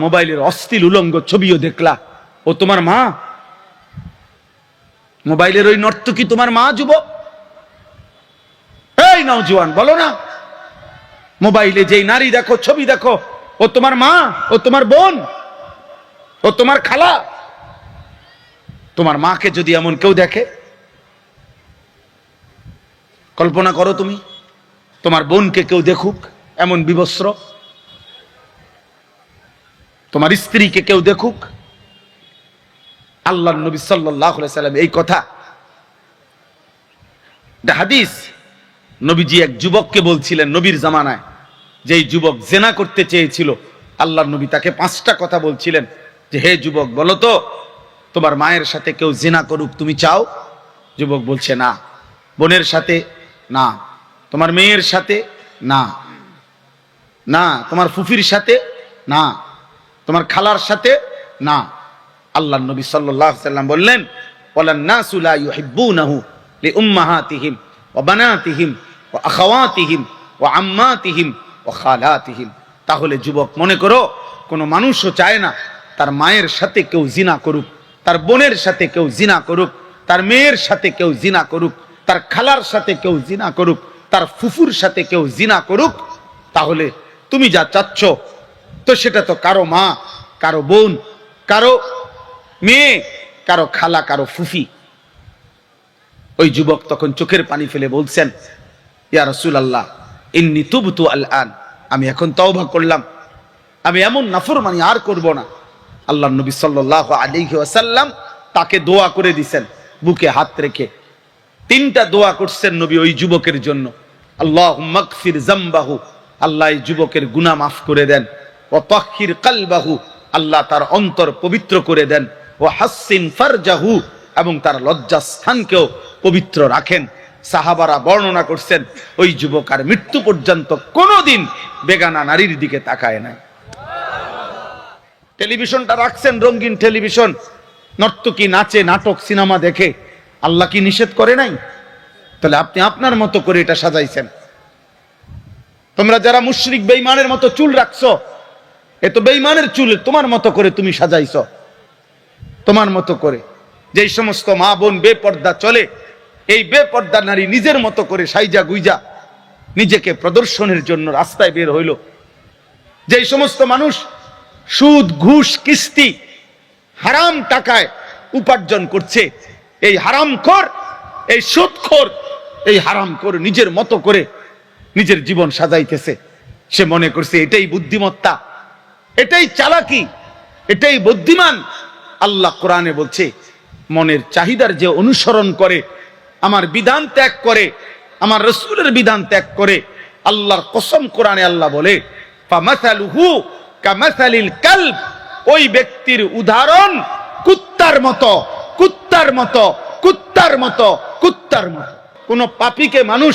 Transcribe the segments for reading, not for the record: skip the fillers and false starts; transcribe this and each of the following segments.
মোবাইলের অশ্লীল উলঙ্গ ছবিও দেখলা, ও তোমার মা? মোবাইলের ওই নর্তকী তোমার মা? যুবক, এই নওজোয়ান, বলো না, মোবাইলে যেই নারী দেখো, ছবি দেখো, ও তোমার মা? ও তোমার বোন? ও তোমার খালা? তোমার মাকে যদি এমন কেউ দেখে, কল্পনা করো তুমি, তোমার বোনকে কেউ দেখুক এমন বিবস্ত্র, তোমার স্ত্রীকে কেউ দেখুক। আল্লাহর নবী সাল্লাল্লাহু আলাইহি সাল্লাম এই কথা, হাদিস, নবীজি এক যুবককে বলছিলেন নবীর জামানায়, যেই যুবক জেনা করতে চেয়েছিল, আল্লাহর নবী তাকে 5টা কথা বলছিলেন যে হে যুবক, বলো তো তোমার মায়ের সাথে কেউ জেনা করুক তুমি চাও? যুবক বলছে না। বোনের সাথে? না। তোমার মেয়ের সাথে? না। না। তোমার ফুফির সাথে? না। তোমার খালার সাথে? না। আল্লাহর নবী সাল্লাল্লাহু আলাইহি সাল্লাম বললেন, ওয়ালান নাসু লা ইউহিব্বুনাহু লিউম্মাহাতিহিম ওয়া বানাতিহিম ওয়া আখাওয়াতিহিম ওয়া আম্মাতিহিম ওয়া খালাতিহিম। তাহলে যুবক, মনে করো কোন মানুষও চায় না তার মায়ের সাথে কেউ জিনা করুক, তার বোনের সাথে কেউ জিনা করুক, তার মেয়ের সাথে কেউ জিনা করুক, তার খালার সাথে কেউ জিনা করুক, তার ফুফুর সাথে কেউ জিনা করুক। তাহলে তুমি যা চাচ্ছ তো সেটা তো কারো মা, কারো বোন, কারো মেয়ে, কারো খালা, কারো ফুফি। ওই যুবক তখন চোখের পানি ফেলে বলছেন, ইয়া রাসূলুল্লাহ, ইন্নী তুবতু আল-আন, আমি এখন তওবা করলাম, আমি এমন নাফরমানি আর করব না। আল্লাহর নবী সাল্লাল্লাহু আলাইহি ওয়াসাল্লাম তাকে দোয়া করে দিয়েছেন, বুকে হাত রেখে 3টা দোয়া করছেন নবী ওই যুবকের জন্য। আল্লাহুম্মা গফির যামবাহু, আল্লাহ এই যুবকের গুনাহ মাফ করে দেন। ওয়া তাহহির কলবাহু, আল্লাহ তার অন্তর পবিত্র করে দেন। ওয়া হাসসিন ফারজাহু, এবং তার লজ্জাস্থানকেও পবিত্র রাখেন। সাহাবারা বর্ণনা করছেন ওই যুবক আর মৃত্যু পর্যন্ত কোনোদিন বেগানা নারীর দিকে তাকায় নাই। টেলিভিশনটা রাখছেন, রঙিন টেলিভিশন, নর্তকী নাচে, নাটক, সিনেমা দেখে, আল্লাহ কি নিষেধ করে নাই? তাহলে আপনি আপনার মতো করে এটা সাজাইছেন। তোমরা যারা মুশরিক বেঈমানের মতো চুল রাখছো, এ তো বেঈমানের চুল, তোমার মতো করে তুমি সাজাইছো, তোমার মতো করে। যেই সমস্ত মা বোন বেপর্দা চলে, এই বেপর্দা নারী নিজের মতো করে সাইজা গুইজা নিজেকে প্রদর্শনের জন্য রাস্তায় বের হইল। যেই সমস্ত মানুষ সুদ, ঘুষ, কিস্তি, হারাম টাকায় উপার্জন করছে, এই হারামখোর, এই সুদখোর, এই হারামখোর নিজের মতো করে নিজের জীবন সাজাইতেছে। সে মনে করছে এটাই বুদ্ধিমত্তা, এটাই চালাকি, এটাই বুদ্ধিমান। আল্লাহ কোরআনে বলছে, মনের চাহিদার যে অনুসরণ করে, আমার বিধান ত্যাগ করে, আমার রাসূলের বিধান ত্যাগ করে, আল্লাহর কসম কোরআনে আল্লাহ বলে, ফামাসালুহু কামাসালিল কালব, ওই ব্যক্তির উদাহরণ কুত্তার মতো, কুত্তার মতো, কুত্তার মতো, কুত্তার মতো। কোন পাপীকে মানুষ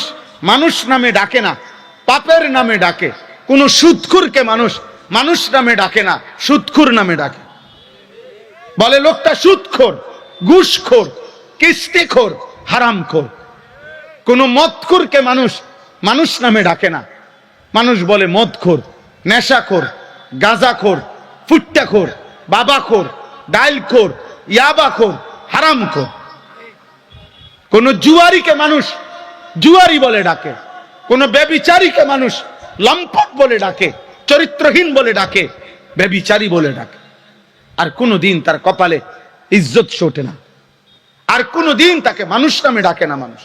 মানুষ নামে ডাকে না, পাপের নামে ডাকে। কোন সুদখোরকে মানুষ মানুষ নামে ডাকে না, সুদখোর নামে ডাকে। বলে লোকটা সুদখোর, ঘুষখোর, কিস্তিখোর, হারামখোর। কোন মদখোরকে মানুষ মানুষ নামে ডাকে না, মানুষ বলে মদখোর, নেশাখোর, গাঁজাখোর, ফুট্টাখোর, বাবাখোর, ডাইলখোর, ইয়াবাখোর, হারামখোর। কোন জুয়ারিকে মানুষ জুয়ারি বলে ডাকে, কোন ব্যভিচারীকে মানুষ লম্পট বলে ডাকে, চরিত্রহীন বলে ডাকে, ব্যভিচারী বলে ডাকে। আর কোনদিন তার কপালে ইজ্জত ওঠে না, আর কোনদিন তাকে মানুষ নামে ডাকে না মানুষ।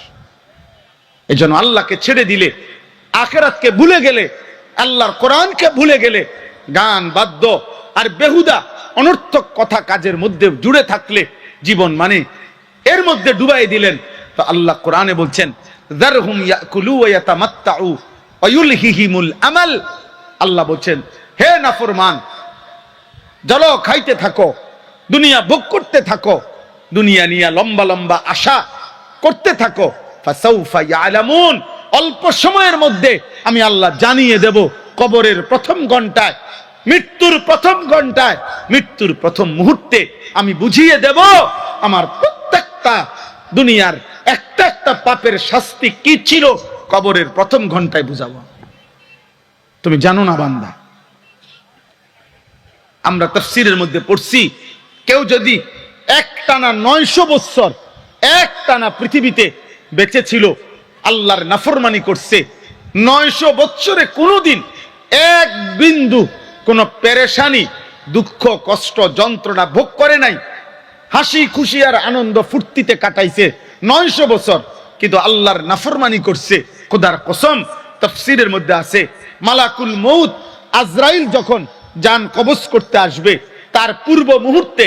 এজন্য আল্লাহকে ছেড়ে দিলে, আখিরাতকে ভুলে গেলে, আল্লাহর কোরআনকে ভুলে গেলে, গান, বাদ্য আর বেহুদা অনর্থক কথা কাজের মধ্যে জুড়ে থাকলে জীবন মানে এর মধ্যে ডুবাই দিলেন। তো আল্লাহ কোরআনে বলছেন, যারহুম ইয়াকুলু ওয়া ইয়াতামাত্তাউ ওয়া ইউলহিহিমুল আমাল। আল্লাহ বলছেন, হে নাফরমান, চলো খাইতে থাকো, দুনিয়া ভোগ করতে থাকো, দুনিয়া নিয়ে লম্বা লম্বা আশা করতে থাকো। ফাসাউফা ইয়ালামুন, অল্প সময়ের মধ্যে আমি আল্লাহ জানিয়ে দেব। কবরের প্রথম ঘন্টায়, মৃত্যুর প্রথম ঘন্টায়, মৃত্যুর প্রথম মুহূর্তে আমি বুঝিয়ে দেব আমার প্রত্যেকটা দুনিয়ার একটা একটা পাপের শাস্তি কি ছিল, কবরের প্রথম ঘন্টায় বুঝাবো। তুমি জানো না বান্দা, আমরা তাফসীরের মধ্যে পড়ছি, কেউ যদি একটানা 900 বছর একটানা পৃথিবীতে বেঁচে ছিল, আল্লাহর নাফরমানি করছে, 900 বছরে কোনোদিন এক বিন্দু কোন পেরেশানি, দুঃখ, কষ্ট, যন্ত্রণা ভোগ করে নাই, হাসি খুশি আর আনন্দ ফুর্তিতে কাটাইছে 900 বছর, কিন্তু আল্লাহর নাফরমানি করছে। খোদার কসম, তাফসীরের মধ্যে আছে, মালাকুল মউত আজরাইল যখন জান কবজ করতে আসবে, তার পূর্ব মুহূর্তে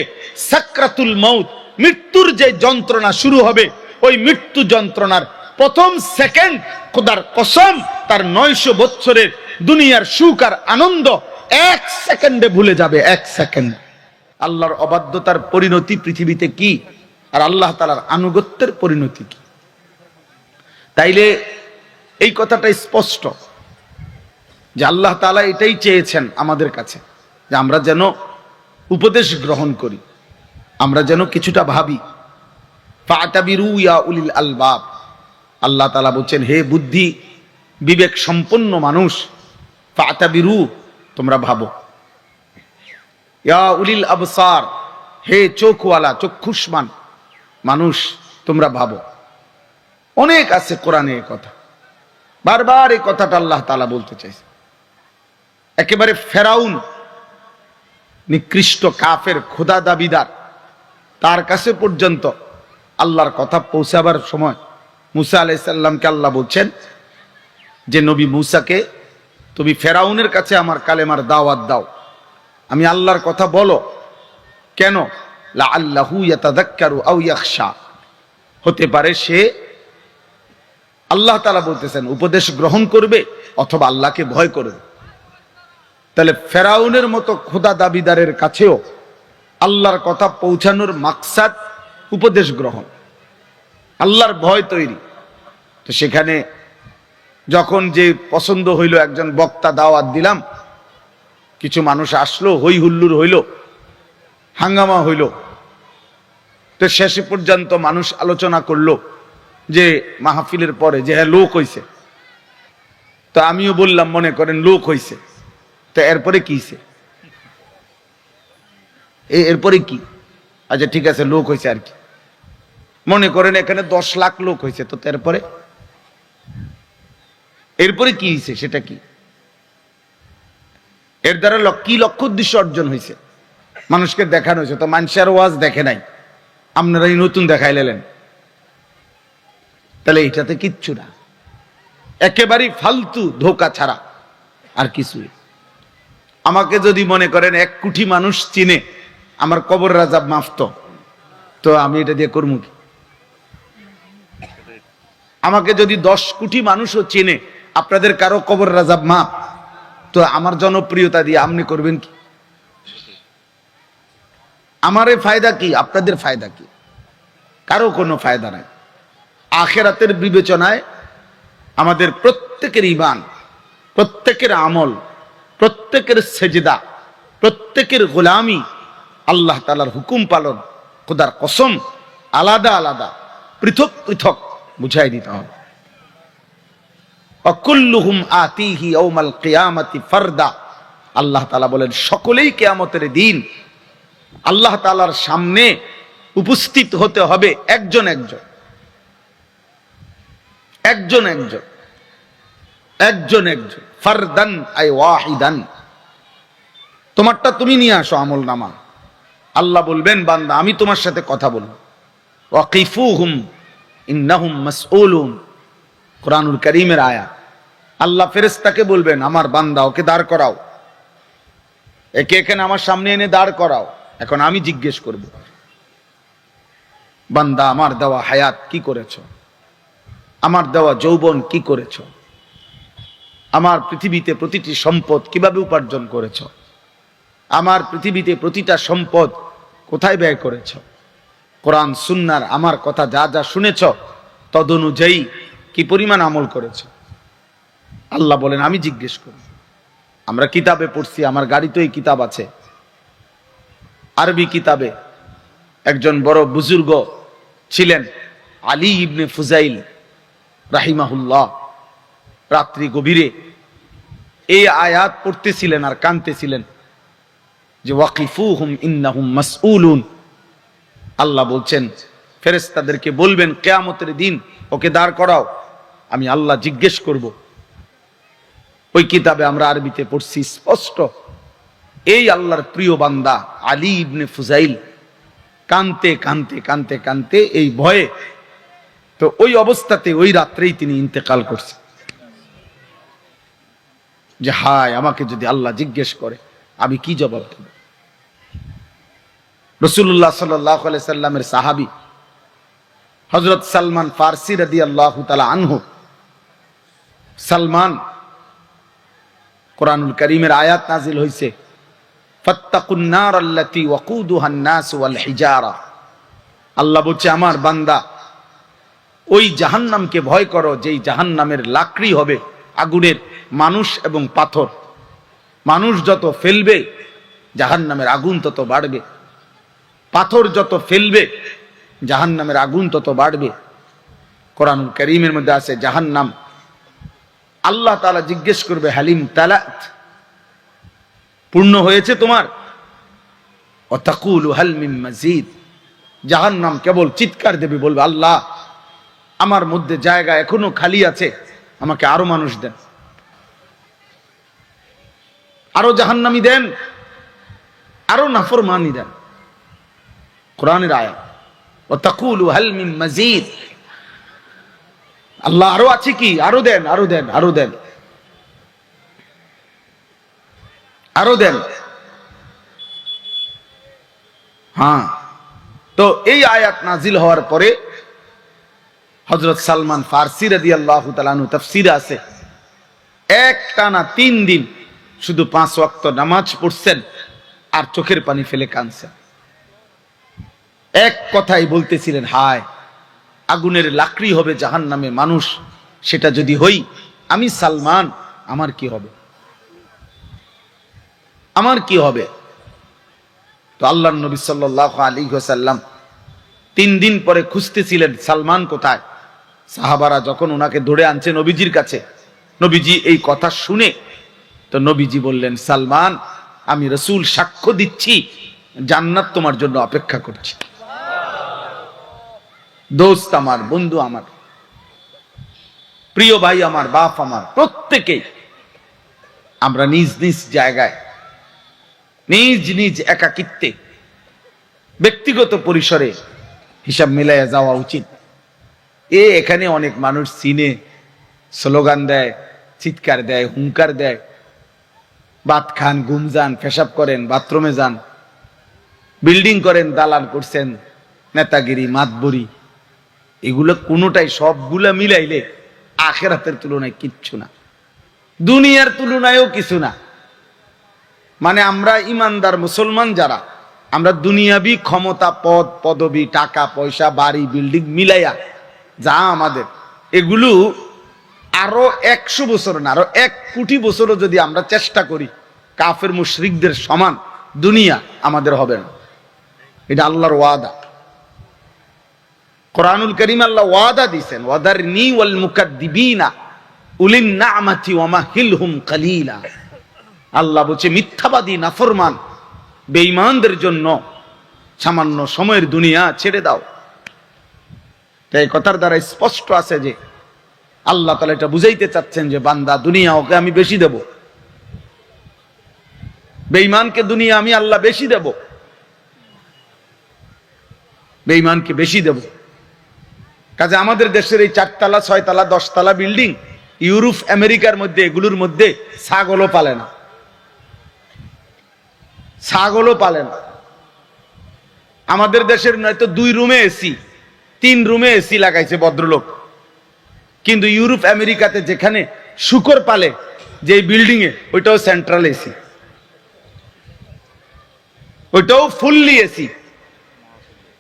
সাকরাতুল মউত, মৃত্যুর যে যন্ত্রণা শুরু হবে, ওই মৃত্যু যন্ত্রণার প্রথম সেকেন্ড খোদার কসম তার 900 বছরের দুনিয়ার সুখ আর আনন্দ 1 সেকেন্ডে ভুলে যাবে। 1 সেকেন্ড। আল্লাহর অবাধ্যতার পরিণতি পৃথিবীতে কি, আর আল্লাহ তাআলার আনুগত্যের পরিণতি কি? তাইলে এই কথাটা স্পষ্ট যে আল্লাহ তাআলা এটাই চেয়েছেন আমাদের কাছে, যে আমরা যেন উপদেশ গ্রহণ করি, আমরা যেন কিছুটা ভাবি। ফাতাবিরু ইয়া উলিল আলবাব, আল্লাহ তাআলা বলছেন, হে বুদ্ধি বিবেক সম্পন্ন মানুষ, ফাতাবিরু, তোমরা ভাবো। ইয়া উলিল আবসার, হে চোখওয়ালা, চক্ষুষ্মান মানুষ, তোমরা ভাবো। অনেক আছে কোরআনে এই কথা, বারবার এই কথাটা আল্লাহ তাআলা বলতে চাইছে। একেবারে ফেরাউন, নিকৃষ্ট কাফের খোদা দাবিদার, তার কাছে পর্যন্ত আল্লাহর কথা পৌঁছাবার সময় মুসা আলাইহিস সালামকে আল্লাহ বলছেন যে, নবী মুসাকে তুমি ফেরাউনের কাছে আমার কালেমার দাওয়াত দাও, আমি আল্লাহর কথা বলো। কেন? লাআল্লাহু ইয়াতাযাক্কারু আও ইয়াখশা, হতে পারে সে, আল্লাহ তাআলা বলতেছেন, উপদেশ গ্রহণ করবে অথবা আল্লাহকে ভয় করবে। তাহলে ফেরাউনের মতো খোদা দাবিদারের কাছেও আল্লাহর কথা পৌঁছানোর মাকসাদ উপদেশ গ্রহণ, আল্লাহর ভয় তৈরি। তো সেখানে যখন যে পছন্দ হইল, একজন বক্তা দাওয়াত দিলাম, কিছু মানুষ আসলো, হই হুল্লুর হইল, হাঙ্গামা হইল, তো শেষে পর্যন্ত মানুষ আলোচনা করলো যে মাহফিলের পরে যে হ্যাঁ লোক হইছে। তো আমিও বললাম, মনে করেন লোক হইছে, তো এরপরে কি হইছে? এরপরে কি? আচ্ছা ঠিক আছে, লোক হইছে আর কি। মনে করেন এখানে 10 লাখ লোক হইছে, তো এরপরে এরপরে কি হইছে? সেটা কি? এর দ্বারা কি লক্ষ্য উদ্দেশ্য অর্জন হয়েছে? মানুষকে দেখানো হয়েছে। তো মানুষের ওয়াজ দেখে নাই, আপনারাই নতুন দেখাই লেলেন। তাহলে এটাতে কিচ্ছু না, একেবারেই ফালতু, ধোকা ছাড়া আর কিছু। আমাকে যদি মনে করেন 1 কোটি মানুষ চিনে আমার কবর রাজাব মাফত, তো আমি এটা দিয়ে করবো কি? আমাকে যদি 10 কোটি মানুষও চেনে, আপনাদের কারো কবর রাজাব মাফ, তো আমার জনপ্রিয়তা দিয়ে আপনি করবেন কি? আমারে ফায়দা কি? আপনাদের ফায়দা কি? কারো কোনো ফায়দা নাই। আখিরাতের বিবেচনায় আমাদের প্রত্যেকের ঈমান, প্রত্যেকের আমল, প্রত্যেকের সেজদা, প্রত্যেকের গোলামি, আল্লাহ তাআলার হুকুম পালন, খোদার কসম আলাদা আলাদা, পৃথক পৃথক বুঝাই দিতে হবে। অকুল্লুহুম আতিহি ইয়াউমাল কিয়ামাতি ফারদা, আল্লাহ তাআলা বলেন সকলেই কিয়ামতের দিন আল্লাহ তাআলার সামনে উপস্থিত হতে হবে একজন একজন, একজন একজন, একজন একজন, ফারদান আই ওয়াহিদান। তোমারটা তুমি নিয়ে আসো আমল নামা। আল্লাহ বলবেন, বান্দা আমি তোমার সাথে কথা বলবো। ওয়াকিফুহুম ইন্নাহুম মাসউলুন, কুরআনুল কারীমের আয়াত। আল্লাহ ফেরেশতাকে বলবেন, আমার বান্দা ওকে দাঁড় করাও, একে এখানে আমার সামনে এনে দাঁড় করাও, এখন আমি জিজ্ঞেস করব, বান্দা আমার দেওয়া হায়াত কি করেছো, আমার দেওয়া যৌবন কি করেছো, আমার পৃথিবীতে প্রতিটি সম্পদ কিভাবে উপার্জন করেছো, আমার পৃথিবীতে প্রতিটা সম্পদ কোথায় ব্যয় করেছো, কোরআন সুন্নাহর আমার কথা যা যা শুনেছো তদনুযায়ী কি পরিমাণ আমল করেছো। আল্লাহ বলেন আমি জিজ্ঞেস করি। আমরা কিতাবে পড়ছি, আমার গাড়িতে এই কিতাব আছে, আরবি কিতাবে একজন বড় বুজুর্গ ছিলেন আলী ইবনে ফুজাইল রাহিমাহুল্লাহ, রাত্রি গভীরে এই আয়াত পড়তেছিলেন আর কাঁদতেছিলেন। যে ওয়াকিফুহুম ইন্নাহুম মাসউলুন। আল্লাহ বলছেন ফেরেশতাদেরকে বলবেন কিয়ামতের দিন ওকে দাঁড় করাও, আমি আল্লাহ জিজ্ঞেস করব। ওই কিতাবে আমরা আরবিতে পড়ছি স্পষ্ট। এই আল্লাহর প্রিয় বান্দা আলী ইবনে ফুজাইল কানতে কানতে কানতে কানতে এই ভয়ে, তো ওই অবস্থাতে ওই রাত্রেই তিনি ইন্তেকাল করছেন। যে হায়, আমাকে যদি আল্লাহ জিজ্ঞেস করে আমি কি জবাব দেব? রাসূলুল্লাহ সাল্লাল্লাহু আলাইহি সাল্লামের সাহাবী হযরত সালমান ফারসি রাদিয়াল্লাহু তাআলা আনহু, সালমান, কোরআনুল কারীমের আয়াত নাজিল হইছে ফাত্তাকুন নার আল্লাতী ওয়াকুদুহান নাস ওয়াল হিজারা। আল্লাহ বলছে আমার বান্দা ওই জাহান্নামকে ভয় করো যেই জাহান্নামের লাকড়ি হবে আগুনের মানুষ এবং পাথর। মানুষ যত ফেলবে জাহান্নামের আগুন তত বাড়বে, পাথর যত ফেলবে জাহান্নামের আগুন তত বাড়বে। কোরআনুল কারীমের মধ্যে আছে জাহান্নাম, আল্লাহ তাআলা জিজ্ঞেস করবে হালিম তালাত, পূর্ণ হয়েছে তোমার? ওয়াতাকুলু হাল মিন মাজিদ। জাহান্নাম কেবল চিৎকার দেবে, বলবে আল্লাহ আমার মধ্যে জায়গা এখনো খালি আছে, আমাকে আরো মানুষ দেন, আরো জাহান্নামী দেন, আরো নাফরমানি দেন। কোরআনের আয়াত ওয়াতাকুলু হাল মিন মাজিদ। আল্লাহ আরো আছে কি? আরো দেন, আরো দেন, আরো দেন, আরো দেন। হ্যাঁ, তো এই আয়াত নাজিল হওয়ার পরে হযরত সালমান ফারসি রাদিয়াল্লাহু তাআলা আনহু তাফসীরে আছে একটানা 3 দিন শুধু 5 ওয়াক্ত নামাজ পড়ছেন আর চোখের পানি ফেলে কাঁদছেন। এক কথাই বলতেছিলেন, হায় আগুনের লাকড়ি হবে জাহান্নামে মানুষ, সেটা যদি হই আমি সালমান, আমার কি হবে, আমার কি হবে? তো আল্লাহর নবী সাল্লাল্লাহু আলাইহি ওয়াসাল্লাম 3 দিন পরে খুঁজতেছিলেন সালমান কোথায়। সাহাবারা যখন ওনাকে ধরে আনছে নবীজির কাছে, নবীজি এই কথা শুনে তো নবীজি বললেন, সালমান আমি রাসূল সাক্ষ্য দিচ্ছি জান্নাত তোমার জন্য অপেক্ষা করছে। দোস্ত আমার, বন্ধু আমার, প্রিয় ভাই আমার, বাপ আমার, প্রত্যেকেই আমরা নিজ নিজ জায়গায় নিজ নিজ একাকিত্বে ব্যক্তিগত পরিসরে হিসাব মিলাইয়া যাওয়া উচিত। এখানে অনেক মানুষ চিনে, স্লোগান দেয়, চিৎকার দেয়, হুঙ্কার দেয়, ভাত খান, ঘুম যান, পেশাব করেন, বাথরুমে যান, বিল্ডিং করেন, দালান করছেন, নেতাগিরি, মাতবরি, এগুলো কোনোটাই সবগুলা মিলাইলে আখিরাতের তুলনায় কিচ্ছু না, দুনিয়ার তুলনায়ও কিছু না। মানে আমরা ইমানদার মুসলমান যারা, আমরা দুনিয়াবি ক্ষমতা, পদ পদবি, টাকা পয়সা, বাড়ি বিল্ডিং মিলাইয়া যা আমাদের, এগুলো আরো 100 বছর না, আরো 1 কোটি বছরও যদি আমরা চেষ্টা করি কাফের মুশরিকদের সমান দুনিয়া আমাদের হবে না। এটা আল্লাহর ওয়াদা। কোরআনুল কারীম আল্লাহ ওয়াদা দিয়েছেন, ওয়াদারনি ওয়াল মুকাদ্দিবিনা উলিন নি'মাতি ওয়া মাহিলহুম কালিলা। আল্লাহ বলছে মিথ্যাবাদী, নাফরমান, বেঈমানদের জন্য সামান্য সময়ের দুনিয়া ছেড়ে দাও। তাই কথার দ্বারা স্পষ্ট আছে যে আল্লাহ তাআলা এটা বুঝাইতে চাচ্ছেন যে বান্দা, দুনিয়া ওকে আমি বেশি দেব, বেঈমানকে দুনিয়া আমি আল্লাহ বেশি দেব, বেঈমানকে বেশি দেব। কাজে আমাদের দেশের এই 4 তলা 6 তলা 10 তলা বিল্ডিং ইউরোপ আমেরিকার মধ্যে, এগুলোর মধ্যে ছাগলও পালে না, ছাগলও পালে না। আমাদের দেশের নয়তো 2 রুমে এসি, 3 রুমে এসি লাগাইছে ভদ্রলোক, কিন্তু ইউরোপ আমেরিকাতে যেখানে শুকর পালে যে বিল্ডিং এ, ওইটাও সেন্ট্রাল এসি, ওইটাও ফুললি এসি।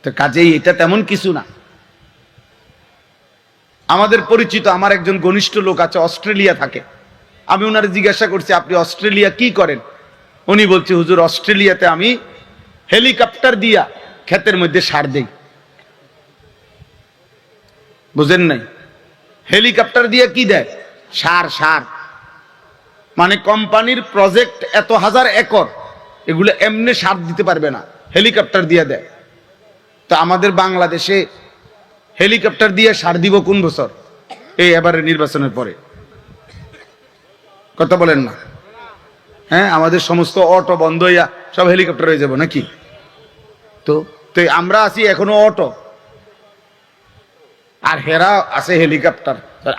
তো কাজেই এটা তেমন কিছু না। আমাদের পরিচিত আমার একজন ঘনিষ্ঠ লোক আছে, অস্ট্রেলিয়া থাকে। আমি ওনারে জিজ্ঞাসা করছি, আপনি অস্ট্রেলিয়া কি করেন? উনি বলছে, হুজুর অস্ট্রেলিয়াতে আমি হেলিকপ্টার দিয়া ক্ষেতের মধ্যে সার দেই। বুঝেন নাই? হেলিকপ্টার দিয়ে কি দেয়? সার। সার মানে কোম্পানির প্রজেক্ট এত 1000 একর, এগুলো এমনি সার দিতে পারবে না, হেলিকপ্টার দিয়ে দেয়। তো আমাদের বাংলাদেশে হেলিকপ্টার দিয়ে সার দিব কোন বছর? এই এবারে নির্বাচনের পরে। কথা বলেন না? হ্যাঁ, আমাদের সমস্ত অটো বন্ধ হইয়া সব হেলিকপ্টার হয়ে যাব নাকি? তো তো আমরা আছি এখনো অটো, আর হেরা আছে হেলিকপ্টার।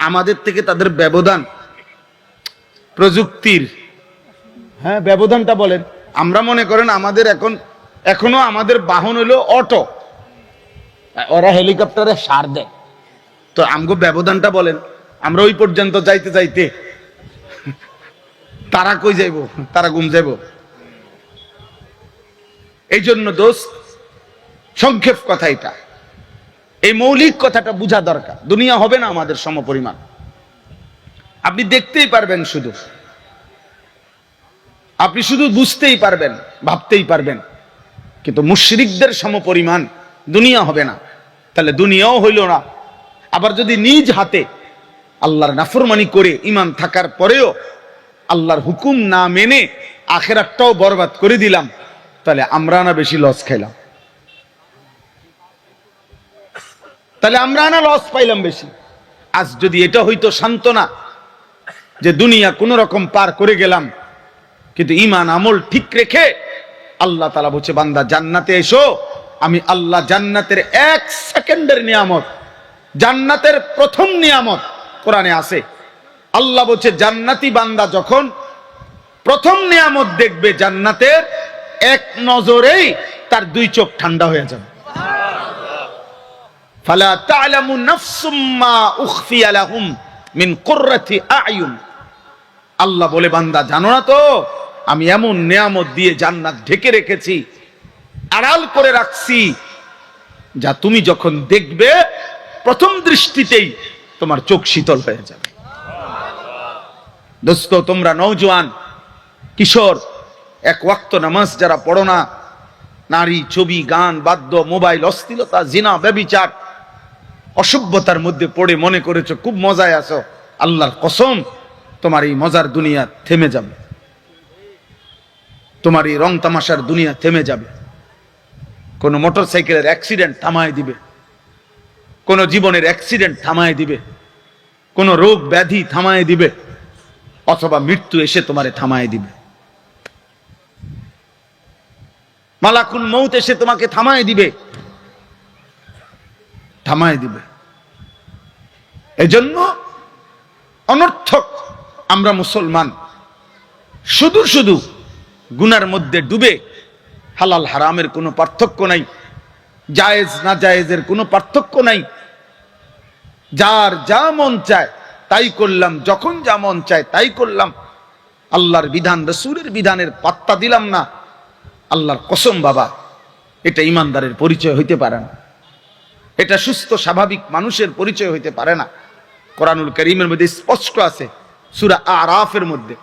আমাদের থেকে তাদের ব্যবধান প্রযুক্তির, হ্যাঁ ব্যবধানটা বলেন। আমরা মনে করেন আমাদের এখনো আমাদের বাহন হলো অটো, ওরা হেলিকপ্টারে সার দেয়। তো আমগো ব্যবধানটা বলেন। আমরা ওই পর্যন্ত যাইতে যাইতে তারা কই যাইব? তারা ঘুম যাইব। এই জন্য দোস্ত, সংক্ষেপ কথা এটা, এই মৌলিক কথাটা বোঝা দরকার। দুনিয়া হবে না আমাদের সমপরিমাণ, আপনি দেখতেই পারবেন, আপনি শুধু বুঝতেই পারবেন, ভাবতেই পারবেন, কিন্তু মুশরিকদের সমপরিমাণ দুনিয়া হবে না। তাহলে দুনিয়াও হইল না। আবার যদি নিজ হাতে আল্লাহর নাফরমানি করে ঈমান থাকার পরেও আল্লাহর হুকুম না মেনে আখিরাতটাও বরবাদ করে দিলাম, তাহলে আমরা না বেশি লস খাইলাম? তাহলে আমরা না লস পাইলাম বেশি? আজ যদি এটা হইতো সান্ত্বনা যে দুনিয়া কোন রকম পার করে গেলাম, কিন্তু ঈমান আমল ঠিক রেখে আল্লাহ তাআলা বলছে, বান্দা জান্নাতে এসো। আমি আল্লাহ জান্নাতের 1 সেকেন্ডের নিয়ামত, জান্নাতের প্রথম নিয়ামত কোরআনে আছে। আল্লাহ বলছে, জান্নাতি বান্দা যখন প্রথম নিয়ামত দেখবে জান্নাতের, এক নজরেই তার 2 চোখ ঠান্ডা হয়ে যাবে। ফালা তা'লামু নাফসুম মা উখফিয়া লাহুম মিন কুররাতি আ'য়ুন। আল্লাহ বলে, বান্দা জানো না তো আমি এমন নিয়ামত দিয়ে জান্নাত ঢেকে রেখেছি, আড়াল করে রাখছি, যা তুমি যখন দেখবে প্রথম দৃষ্টিতেই তোমার চোখ শীতল হয়ে যাবে। দোস্ত, তোমরা নওজোয়ান, কিশোর, এক ওয়াক্ত নামাজ যারা পড়ো না, নারী, ছবি, গান, বাদ্য, মোবাইল, অশ্লীলতা, জিনা, ব্যভিচার, অসভ্যতার মধ্যে পড়ে মনে করেছো খুব মজায় আছো, আল্লাহর কসম তোমার এই মজার দুনিয়া থেমে যাবে, তোমার এই রং তামাশার দুনিয়া থেমে যাবে। কোন মোটরসাইকেলের অ্যাক্সিডেন্ট থামায় দিবে, কোন জীবনের অ্যাক্সিডেন্ট থামায় দিবে, কোন রোগ ব্যাধি থামায় দিবে, অথবা মৃত্যু এসে তোমারে থামায় দিবে। মালাকুল মউত এসে তোমাকে থামায় দিবে। এজন্য অনর্থক আমরা মুসলমান শুধু শুধু গুনার মধ্যে ডুবে, হালাল হারামের কোনো পার্থক্য নাই, জায়েজ না জায়েজের কোনো পার্থক্য নাই, যার যা মন চায় তাই করলাম, যখন যা মন চায় তাই করলাম, আল্লাহর বিধান রাসূলের বিধানের পাত্তা দিলাম না। আল্লাহর কসম বাবা, এটা ইমানদারের পরিচয় হইতে পারে না, এটা সুস্থ স্বাভাবিক মানুষের পরিচয় হইতে পারে না। কোরআনুল কারীমের মধ্যে স্পষ্ট আছে, সূরা আরাফের মধ্যে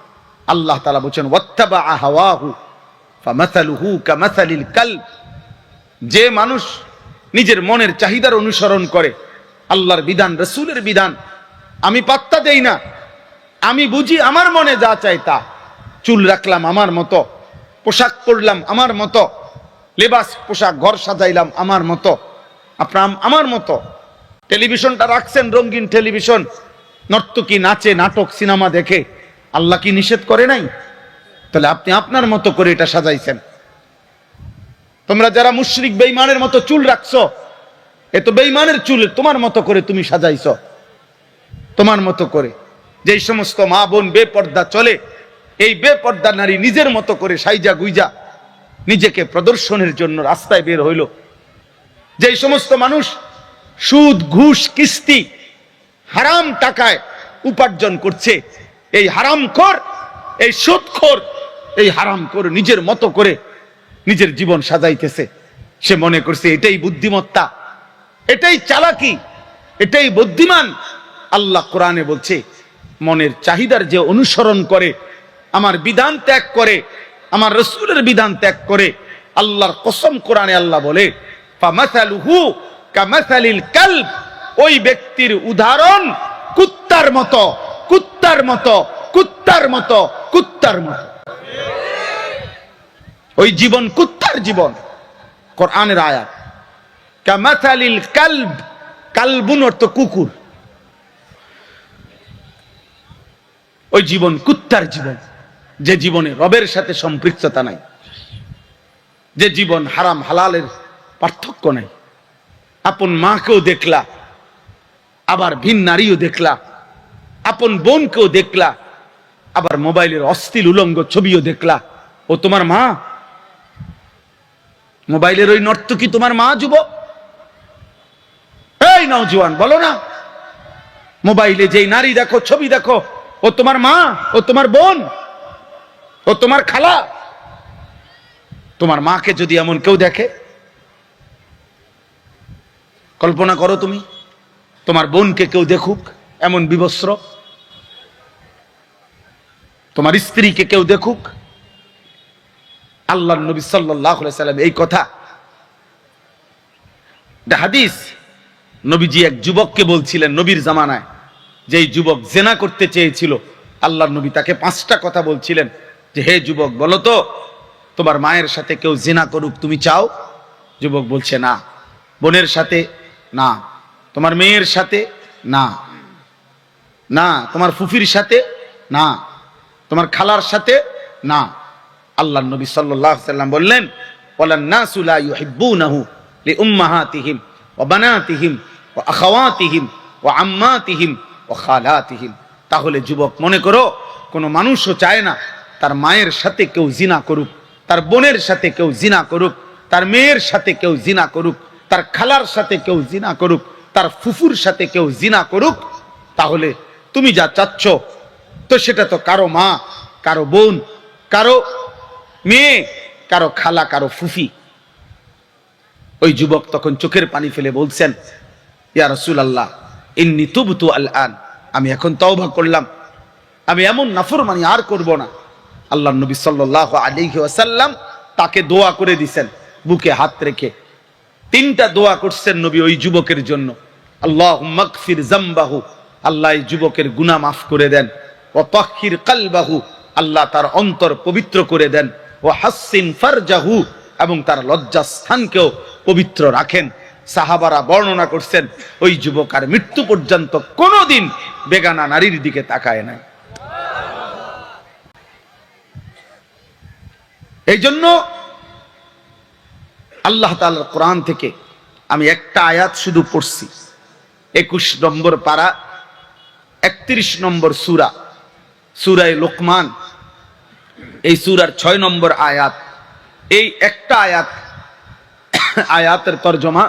আল্লাহ তাআলা বলেন, ওয়াত্তাবা হাওয়াহু ফামাসালুহু কামাসালিল কালব। যে মানুষ নিজের মনের চাহিদার অনুসরণ করে, আল্লাহর বিধান রাসূলের বিধান আমি পাত্তা দেই না, আমি বুঝি আমার মনে যা চাই তা, চুল রাখলাম আমার মতো, পোশাক পরলাম আমার মতো, লেবাস পোশাক ঘর সাজাইলাম আমার মতো, আপনার আমার মতো, টেলিভিশনটা রাখছেন রঙিন টেলিভিশন, নর্তকী নাচে, নাটক, সিনেমা দেখে, আল্লাহ কি নিষেধ করে নাই? তাহলে আপনি আপনার মতো করে এটা সাজাইছেন। তোমরা যারা মুশরিক বেঈমানের মতো চুল রাখছো, এ তো বেঈমানের চুল তোমার মতো করে তুমি সাজাইছো, তোমার মতো করে। যেই সমস্ত মা বোন বেপর্দা চলে, এই বেপর্দা নারী নিজের মতো করে সাইজা গুইজা নিজেকে প্রদর্শনের জন্য রাস্তায় বের হইল। যেই সমস্ত মানুষ সুদ, ঘুষ, কিস্তি, হারাম টাকায় উপার্জন করছে, এই হারামখোর, এই সুদখোর, এই হারামখোর নিজের মতো করে নিজের জীবন সাজাইতেছে। সে মনে করছে এটাই বুদ্ধিমত্তা, এটাই চালাকি, এটাই বুদ্ধিমান। আল্লাহ কোরআনে বলছে, মনের চাহিদার যে অনুসরণ করে, আমার বিধান ত্যাগ করে, আমার রাসূলের বিধান ত্যাগ করে, আল্লাহর কসম কোরআনে আল্লাহ বলে, ফামাসালুহু কামাসালিল কালব। ওই ব্যক্তির উদাহরণ কুত্তার মতো, কুত্তার মতো, কুত্তার মতো, কুত্তার মতো। ওই জীবন কুত্তার জীবন। কোরআনের আয়াত, কামাথালিল কালব, কালবুন অর্থ কুকুর। ওই জীবন কুত্তার জীবন, যে জীবনে রবের সাথে সম্পৃক্ততা নাই, যে জীবন হারাম হালালের পার্থক্য নাই। আপন মাকেও দেখলা, আবার ভিন নারীও দেখলা, আপন বোনকেও দেখলা, আবার মোবাইলের অশ্লীল উলঙ্গ ছবিও দেখলা। ও তোমার মা? মোবাইলের ওই নর্তকী তোমার মা? যুবক, এই নওজোয়ান, বলো না, মোবাইলে যেই নারী দেখো, ছবি দেখো, ও তোমার মা? ও তোমার বোন? ও তোমার খালা? তোমার মাকে যদি এমন কেউ দেখে, কল্পনা করো তুমি, তোমার বোনকে কেউ দেখুক এমন বিবস্ত্র, তোমার স্ত্রীকে কেউ দেখুক। আল্লাহর নবী সাল্লাল্লাহু আলাইহি সাল্লাম এই কথা, হাদিস, নবীজি এক যুবককে বলছিলেন নবীর জামানায়, যেই যুবক জেনা করতে চেয়েছিল, আল্লাহর নবী তাকে 5টা কথা বলছিলেন যে হে যুবক, বলো তো তোমার মায়ের সাথে কেউ জেনা করুক তুমি চাও? যুবক বলছে না। বোনের সাথে? না। তোমার মেয়ের সাথে? না। না। তোমার ফুফির সাথে? না। তোমার খালার সাথে? না। আল্লাহর নবী সাল্লাল্লাহু আলাইহি সাল্লাম বললেন, ওয়ালান নাসু লা ইউহিব্বুনাহু লিউম্মাহাতিহিম ওয়া বানাতিহিম ওয়া আখাওয়াতিহিম ওয়া আম্মাতিহিম ওয়া খালাতিহিম। তাহলে যুবক, মনে করো কোন মানুষও চায় না তার মায়ের সাথে কেউ জিনা করুক, তার বোনের সাথে কেউ জিনা করুক, তার মেয়ের সাথে কেউ জিনা করুক, তার খালার সাথে কেউ জিনা করুক, তার ফুফুর সাথে কেউ জিনা করুক। তাহলে তুমি যা চাচ্ছ তো সেটা তো কারো মা, কারো বোন, কারো মেয়ে, কারো খালা, কারো ফুফি। ওই যুবক তখন চোখের পানি ফেলে বলছেন, ইয়া রাসূলুল্লাহ, ইন্নী তুবতু আল-আন, আমি এখন তওবা করলাম, আমি এমন নাফরমানি আর করব না। আল্লাহর নবী সাল্লাল্লাহু আলাইহি ওয়াসাল্লাম তাকে দোয়া করে দিয়েছেন, বুকে হাত রেখে 3টা দোয়া করছেন নবী ওই যুবকের জন্য। আল্লাহুম্মা গফির যামবাহু, আল্লাহ এই যুবকের গুনাহ মাফ করে দেন। ওয়া তাহহির কলবাহু, আল্লাহ তার অন্তর পবিত্র করে দেন। ওয়া হাসসিন ফারজাহু, এবং তার লজ্জাস্থানকেও পবিত্র রাখেন। সাহাবারা বর্ণনা করছেন ওই যুবক আর মৃত্যু পর্যন্ত কোনোদিন বেগানা নারীর দিকে তাকায় নাই। এই জন্য আল্লাহ তাআলার কোরআন থেকে আমি একটা আয়াত শুধু পড়ছি, 21 নম্বর পারা, 31 নম্বর সূরা, সূরা লোকমান, এই সূরার 6 নম্বর আয়াত। এই একটা আয়াত, আয়াতের তরজমা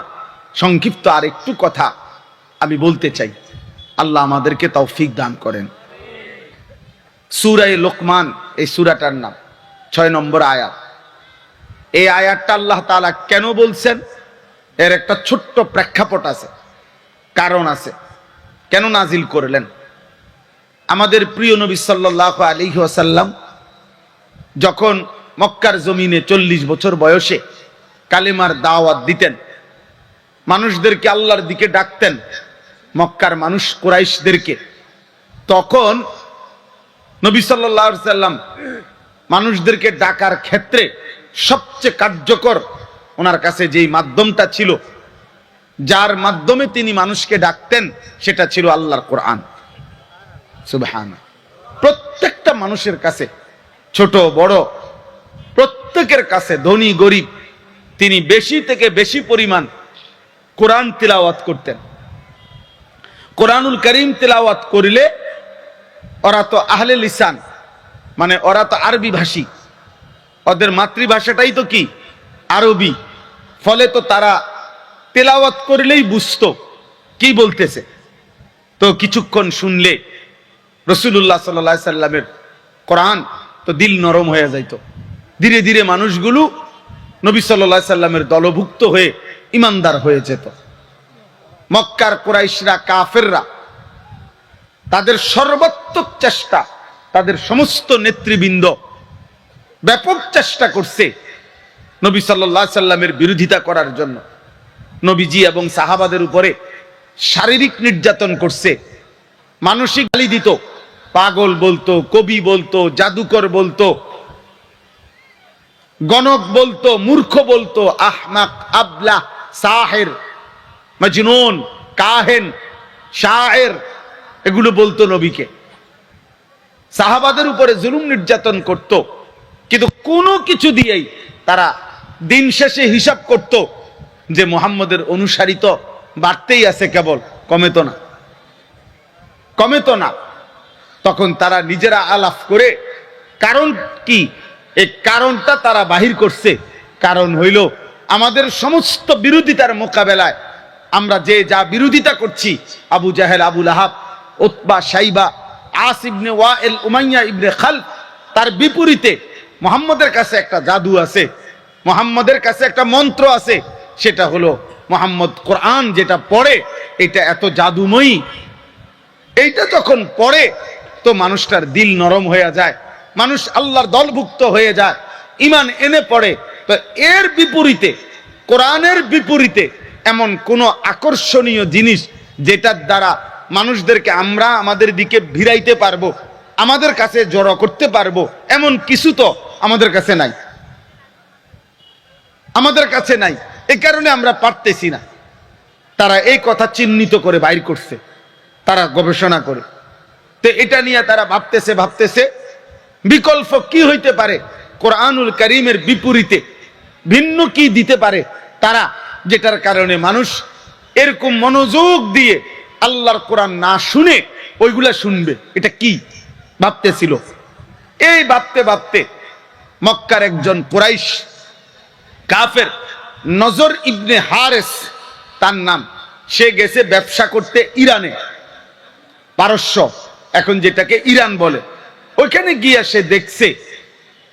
সংক্ষিপ্ত আর একটু কথা আমি বলতে চাই, আল্লাহ আমাদেরকে তৌফিক দান করেন। সূরা লোকমান, এই সূরাটার নাম, 6 নম্বর আয়াত। এই আয়াতটা আল্লাহ তাআলা কেন বলছেন, এর একটা ছোট্ট প্রেক্ষাপট আছে, কারণ আছে, কেন নাজিল করলেন। আমাদের প্রিয় নবী সাল্লাল্লাহু আলাইহি ওয়াসাল্লাম যখন মক্কার জমিনে 40 বছর বয়সে কালেমার দাওয়াত দিতেন, মানুষদেরকে আল্লাহর দিকে ডাকতেন, মক্কার মানুষ কুরাইশদেরকে, তখন নবী সাল্লাল্লাহু আলাইহি ওয়াসাল্লাম মানুষদেরকে ডাকার ক্ষেত্রে সবচেয়ে কার্যকর ওনার কাছে যেই মাধ্যমটা ছিল, যার মাধ্যমে তিনি মানুষকে ডাকতেন, সেটা ছিল আল্লাহর কোরআন। সুবহানাল্লাহ। প্রত্যেকটা মানুষের কাছে, ছোট বড় প্রত্যেকের কাছে, ধনী গরিব, তিনি বেশি থেকে বেশি পরিমাণ কোরআন তিলাওয়াত করতেন। কোরআনুল কারীম তিলাওয়াত করলে ওরা তো আহলে লিসান, মানে ওরা তো আরবি ভাষী, ওদের মাতৃভাষাটাই তো কি আরবি, ফলে তো তারা তেলাওয়াত করলেই বুঝতো কি বলতেছে। তো কিছুক্ষণ শুনলে রাসূলুল্লাহ সাল্লাল্লাহু আলাইহি সাল্লামের কোরআন তো দিল নরম হয়ে যাইতো। ধীরে ধীরে মানুষগুলো নবী সাল্লাল্লাহু আলাইহি সাল্লামের দলভুক্ত হয়ে ইমানদার হয়ে যেত। মক্কার কুরাইশরা, কাফেররা তাদের সর্বাত্মক চেষ্টা, তাদের সমস্ত নেতৃবৃন্দ ব্যাপক চেষ্টা করছে নবী সাল্লাল্লাহু আলাইহি সাল্লামের বিরোধিতা করার জন্য। নবীজি এবং সাহাবাদের উপরে শারীরিক নির্যাতন করছে, মানসিক গালি দিত, পাগল বলতো, কবি বলতো, জাদুকর বলতো, গণক বলতো, মূর্খ বলতো, আহমাক, আবলা, সাহের, মজনুন, কাহেন, শায়ের, এগুলো বলতো নবীকে। সাহাবাদের উপরে জুলুম নির্যাতন করত, কিন্তু কোনো কিছু দিয়েই তারা দিন শেষে হিসাব করত যে মুহাম্মদের অনুসারী তো বাড়তেই আছে, কেবল কমে তো না, কমে তো না। তখন তারা নিজেরা আলাপ করে কারণ কি, এই কারণটা তারা বাহির করছে। কারণ হইল আমাদের সমস্ত বিরোধিতার মোকাবেলায় আমরা যে যা বিরোধিতা করছি, আবু জাহেল, আবু লাহাব, উতবা, শাইবা, আস ইবনে ওয়াইল, উমাইয়া ইবনে খালফ, তার বিপরীতে মুহাম্মদের কাছে একটা জাদু আছে, মুহাম্মদের কাছে একটা মন্ত্র আছে। সেটা হলো মুহাম্মদ কোরআন যেটা পড়ে এটা এত জাদুময়ী। এইটা যখন পড়ে তো মানুষটার দিল নরম হয়ে যায়, মানুষ আল্লাহর দলভুক্ত হয়ে যায়, ঈমান এনে পড়ে। তো এর বিপরীতে, কোরআনের বিপরীতে এমন কোন আকর্ষণীয় জিনিস যেটার দ্বারা মানুষদেরকে আমরা আমাদের দিকে ভিড়াইতে পারবো, আমাদের কাছে জড়ো করতে পারবো, এমন কিছু তো আমাদের কাছে নাই, আমাদের কাছে নাই। এই কারণে আমরা পারতেছি না। তারা এই কথা চিহ্নিত করে বাইর করছে, তারা গবেষণা করে। তো এটা নিয়ে তারা ভাবতেছে বিকল্প কি হইতে পারে, কোরআনুল কারীমের বিপরীতে ভিন্ন কি দিতে পারে তারা, যেটার কারণে মানুষ এরকম মনোযোগ দিয়ে আল্লাহর কোরআন না শুনে ওইগুলা শুনবে। এটা কি ভাবতেছিল। এই ভাবতে ভাবতে মক্কার একজন কুরাইশ কাফের, নজর ইবনে হারেস তার নাম, সে গেছে ব্যবসা করতে ইরানে, পারস্য, এখন যেটাকে ইরান বলে। ওইখানে গিয়ে সে দেখছে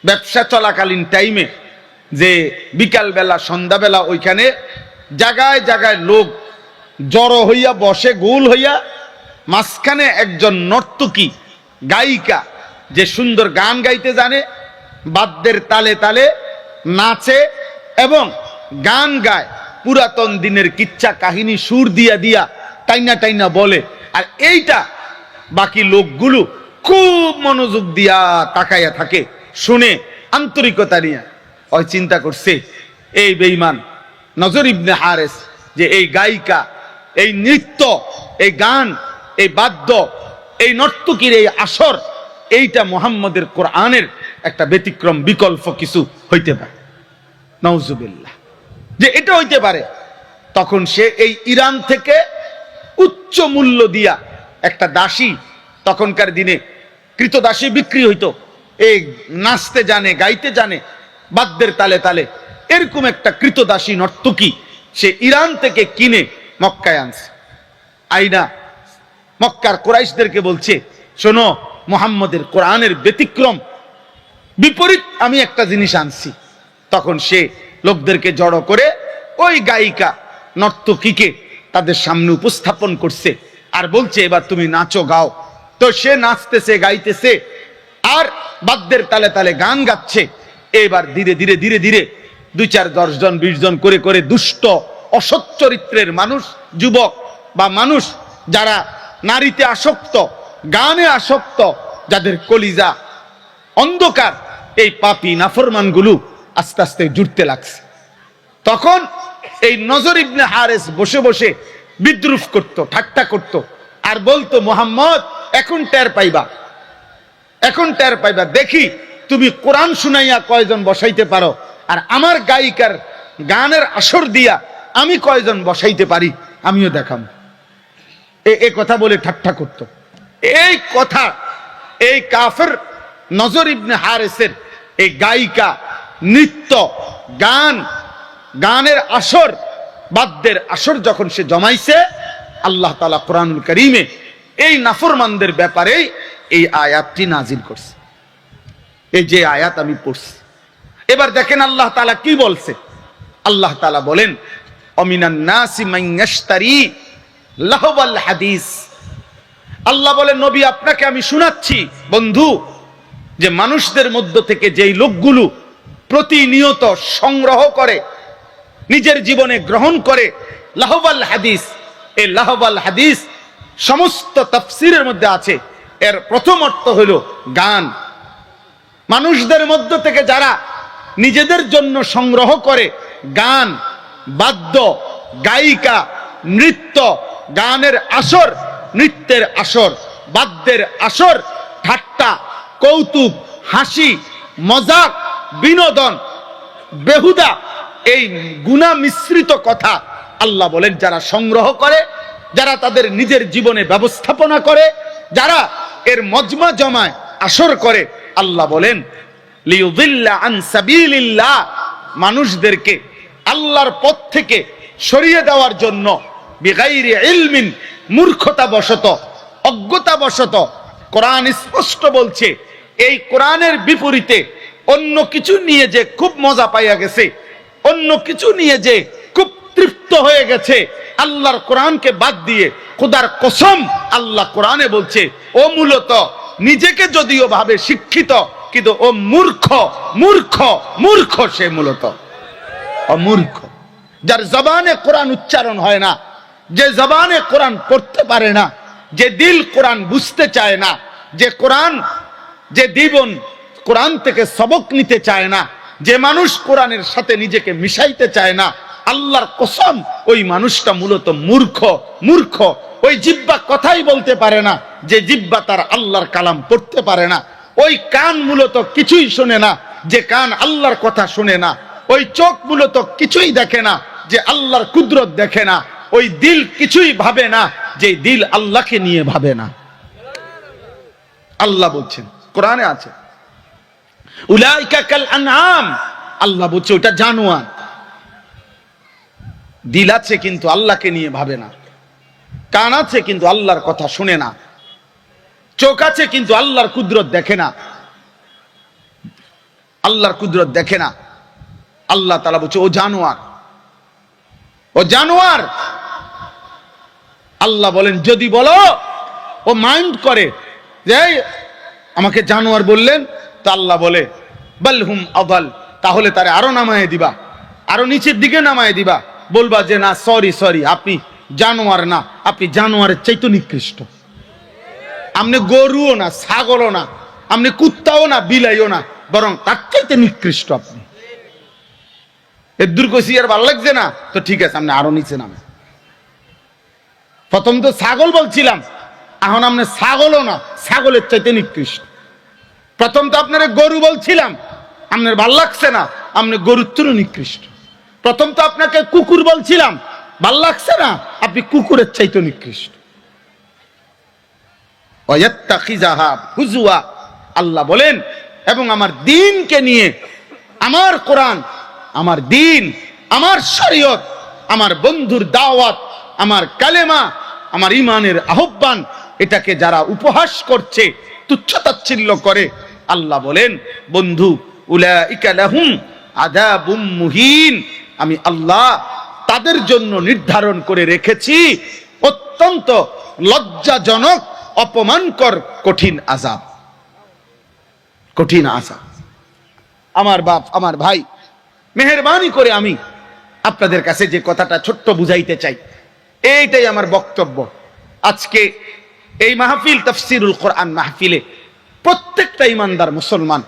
ব্যবসা চলাকালীন টাইমে যে বিকালবেলা, সন্ধ্যাবেলা ওইখানে জায়গায় জায়গায় লোক জড়ো হইয়া বসে, গোল হইয়া, মাঝখানে একজন নর্তকী গায়িকা, যে সুন্দর গান গাইতে জানে, বাদ্যের তালে তালে নাচে এবং গান গায়, পুরাতন দিনের কিচ্ছা কাহিনী সুর দিয়া দিয়া টাইনা টাইনা বলে। আর এইটা বাকি লোকগুলো খুব মনোযোগ দিয়া তাকাইয়া থাকে, শুনে আন্তরিকতা নিয়ে। ওই চিন্তা করছে এই বেঈমান নজর ইবনে হারেস যে এই গায়িকা, এই নৃত্য, এই গান, এই বাদ্য, এই নর্তকীর এই আসর, এইটা মুহাম্মদের কোরআনের একটা ব্যতিক্রম, বিকল্প কিছু হইতে পারে, নাউজুবিল্লাহ, যে এটা হইতে পারে। তখন সে এই ইরান থেকে উচ্চ মূল্য দিয়া একটা দাসী, তখনকার দিনে কৃতদাসী বিক্রি হইতো, এই নাচতে জানে, গাইতে জানে, বাদ্যের তালে তালে, এরকম একটা কৃতদাসী নর্তকী সে ইরান থেকে কিনে মক্কায় আনছে। আইনা মক্কার কুরাইশদেরকে বলছে, শোনো, মুহাম্মদের কোরআনের ব্যতিক্রম, বিপরীত আমি একটা জিনিস আনছি। তখন সে লোকদেরকে জড়ো করে ওই গায়িকা নর্তকীকে তাদের সামনে উপস্থাপন করছে আর বলছে, এবার তুমি নাচো, গাও। তো সে নাচতেছে, গাইতেছে আর বাদ্যের তালে তালে গান গাচ্ছে। এবার ধীরে ধীরে ধীরে ধীরে 2, 4, 10 জন 20 জন করে করে দুষ্ট, অসৎ চরিত্রের মানুষ, যুবক বা মানুষ যারা নারীতে আসক্ত, গানে আসক্ত, যাদের কলিজা অন্ধকার, এই পাপী নাফরমানগুলো আস্তে আস্তে জুড়তে লাগছে। তখন এই নজর ইবনে হারেস বসে বসে বিদ্রুপ করত, ঠাট্টা করত আর বলতো, মুহাম্মদ এখন টের পাইবা, এখন টের পাইবা, দেখি তুমি কোরআন শুনাইয়া কয়জন বসাইতে পারো, আর আমার গায়িকার গানের আসর দিয়া আমি কয়জন বসাইতে পারি, আমিও দেখাম। এই কথা বলে ঠাট্টা করত। এই কথা এই কাফের নজর ইবনে হারেসের এই গায়িকা, নৃত্য, গান, গানের আসর, বাদ্যের আসর যখন সে জমাইছে, আল্লাহ তাআলা কোরআনুল কারীমে এই নাফরমানদের ব্যাপারে এই আয়াতটি নাজিল করছে। এই যে আয়াত আমি পড়ছি, এবার দেখেন আল্লাহ তাআলা কি বলছে। আল্লাহ তাআলা বলেন, অমিনান নাসি মান ইয়াশতারি লাহওয়াল হাদিস। আল্লাহ বলেন, নবী আপনাকে আমি শোনাচ্ছি বন্ধু, যে মানুষদের মধ্য থেকে যেই লোকগুলো প্রতিনিয়ত সংগ্রহ করে, নিজের জীবনে গ্রহণ করে লাহওয়াল হাদিস। এই লাহওয়াল হাদিস সমস্ত তাফসীরের মধ্যে আছে। এর প্রথম অর্থ হলো গান। মানুষদের মধ্য থেকে যারা নিজেদের জন্য সংগ্রহ করে গান, বাদ্য, গায়িকা, নৃত্য, গানের আসর, নৃত্যের আসর, বাদ্যের আসর, ঠাট্টা, কৌতুক, হাসি, মজাক, বিনোদন, বেহুদা এই গুনাহ মিশ্রিত কথা আল্লাহ বলেন যারা সংগ্রহ করে, যারা তাদের নিজের জীবনে ব্যবস্থাপনা করে, যারা এর মজমা জমায় আসর করে, আল্লাহ বলেন লিয়ুদিল্লা আন সাবিলিল্লাহ, মানুষদেরকে আল্লাহর পথ থেকে সরিয়ে দেওয়ার জন্য, বিগাইরি ইলমিন, মূর্খতাবশত, অজ্ঞতাবশত। কোরআন স্পষ্ট বলছে এই কোরআনের বিপরীতে অন্য কিছু নিয়ে যে খুব মজা পাইয়া গেছে, অন্য কিছু নিয়ে যে খুব তৃপ্ত হয়ে গেছে, আল্লাহর কোরআনকে বাদ দিয়ে, খোদার কসম আল্লাহ কোরআনে বলছে ও মূলত নিজেকে যদিও ভাবে শিক্ষিত, কিন্তু ও মূর্খ, মূর্খ, মূর্খ। সে মূলত অমূর্খ, যার জবানে কোরআন উচ্চারণ হয় না, যে জবানে কোরআন পড়তে পারে না, যে দিল কোরআন বুঝতে চায় না, যে কোরআন, যে জীবন কোরআন থেকে সবক নিতে চায় না, যে মানুষ কোরআনের সাথে নিজেকে মিশাইতে চায় না, আল্লাহর কসম ওই মানুষটা মূলত মূর্খ, মূর্খ। ওই জিহ্বা কথাই বলতে পারে না, যে জিহ্বা তার আল্লাহর কালাম পড়তে পারে না। ওই কান মূলত কিছুই শোনে না, যে কান আল্লাহর কথা শোনে না। ওই চোখ মূলত কিছুই দেখে না, যে আল্লাহর কুদরত দেখে না। ওই দিল কিছুই ভাবে না, যে দিল আল্লাহকে নিয়ে ভাবে না। আল্লাহ বলছেন, কোরআনে আছে উলাইকা কাল আনআম, আল্লাহ বলছে ওটা জানোয়ার। দিল আছে কিন্তু আল্লাহকে নিয়ে ভাবে না, কান আছে কিন্তু আল্লাহর কথা শুনে না, চোখ আছে কিন্তু আল্লাহর কুদরত দেখে না, আল্লাহর কুদরত দেখে না। আল্লাহ তাআলা বলছে ও জানোয়ার, ও জানোয়ার। আল্লাহ বলেন যদি বলো ও মাইন্ড করে যে আমাকে জানোয়ার বললেন, তা আল্লাহ বলে বালহুম আদাল, তাহলে তারে আরো নামায়ে দিবা, আরো নিচের দিকে নামায়ে দিবা, বলবা যে না সরি সরি, আপনি জানোয়ার না, আপনি জানোয়ারের চাইতে নিকৃষ্ট। আপনি গরুও না, ছাগলও না, আপনি কুত্তাও না, বিলাইও না, বরং তার চাইতে নিকৃষ্ট আপনি। এর দূর কইছি আর ভালো লাগছে না, তো ঠিক আছে আপনি আরো নিচে নামে। প্রথম তো ছাগল বলছিলাম, এখন আপনি ছাগলও না, ছাগলের চাইতে নিকৃষ্ট। প্রথম তো আপনার গরু বলছিলাম, আপনার ভাল লাগছে না, আপনি গরুর চেয়েও নিকৃষ্ট। প্রথম তো আপনাকে কুকুর বলছিলাম, ভাল লাগছে না, আপনি কুকুরের চাইতে নিকৃষ্ট। আল্লাহ বলেন এবং আমার দ্বীনকে নিয়ে, আমার কোরআন, আমার দ্বীন, আমার শরীয়ত, আমার বন্ধুর দাওয়াত, আমার কালেমা, আমার ঈমানের আহ্বান, এটাকে যারা উপহাস করছে, তুচ্ছতাচ্ছিল্য করে, আল্লাহ বলেন বন্ধু উলাইকা লাহুম আযাবুম মুহিন, আমি আল্লাহ তাদের জন্য নির্ধারণ করে রেখেছি অত্যন্ত লজ্জাজনক, অপমানকর কঠিন আযাব, কঠিন আযাব। আমার বাপ, আমার ভাই, মেহেরবানি করে আমি আপনাদের কাছে যে কথাটা ছোট্ট বুঝাইতে চাই, এইটাই আমার বক্তব্য। আজকে এই মাহফিল, তাফসীরুল কোরআন মাহফিলে প্রত্যেকটা ইমানদার মুসলমান,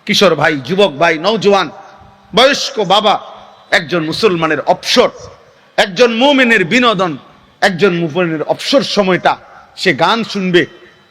কিশোর ভাই, যুবক ভাই, নওজোয়ান, বয়স্ক বাবা, একজন মুসলমানের অবসর, একজন মুমিনের বিনোদন, একজন মুমিনের অবসর সময়টা সে গান শুনবে,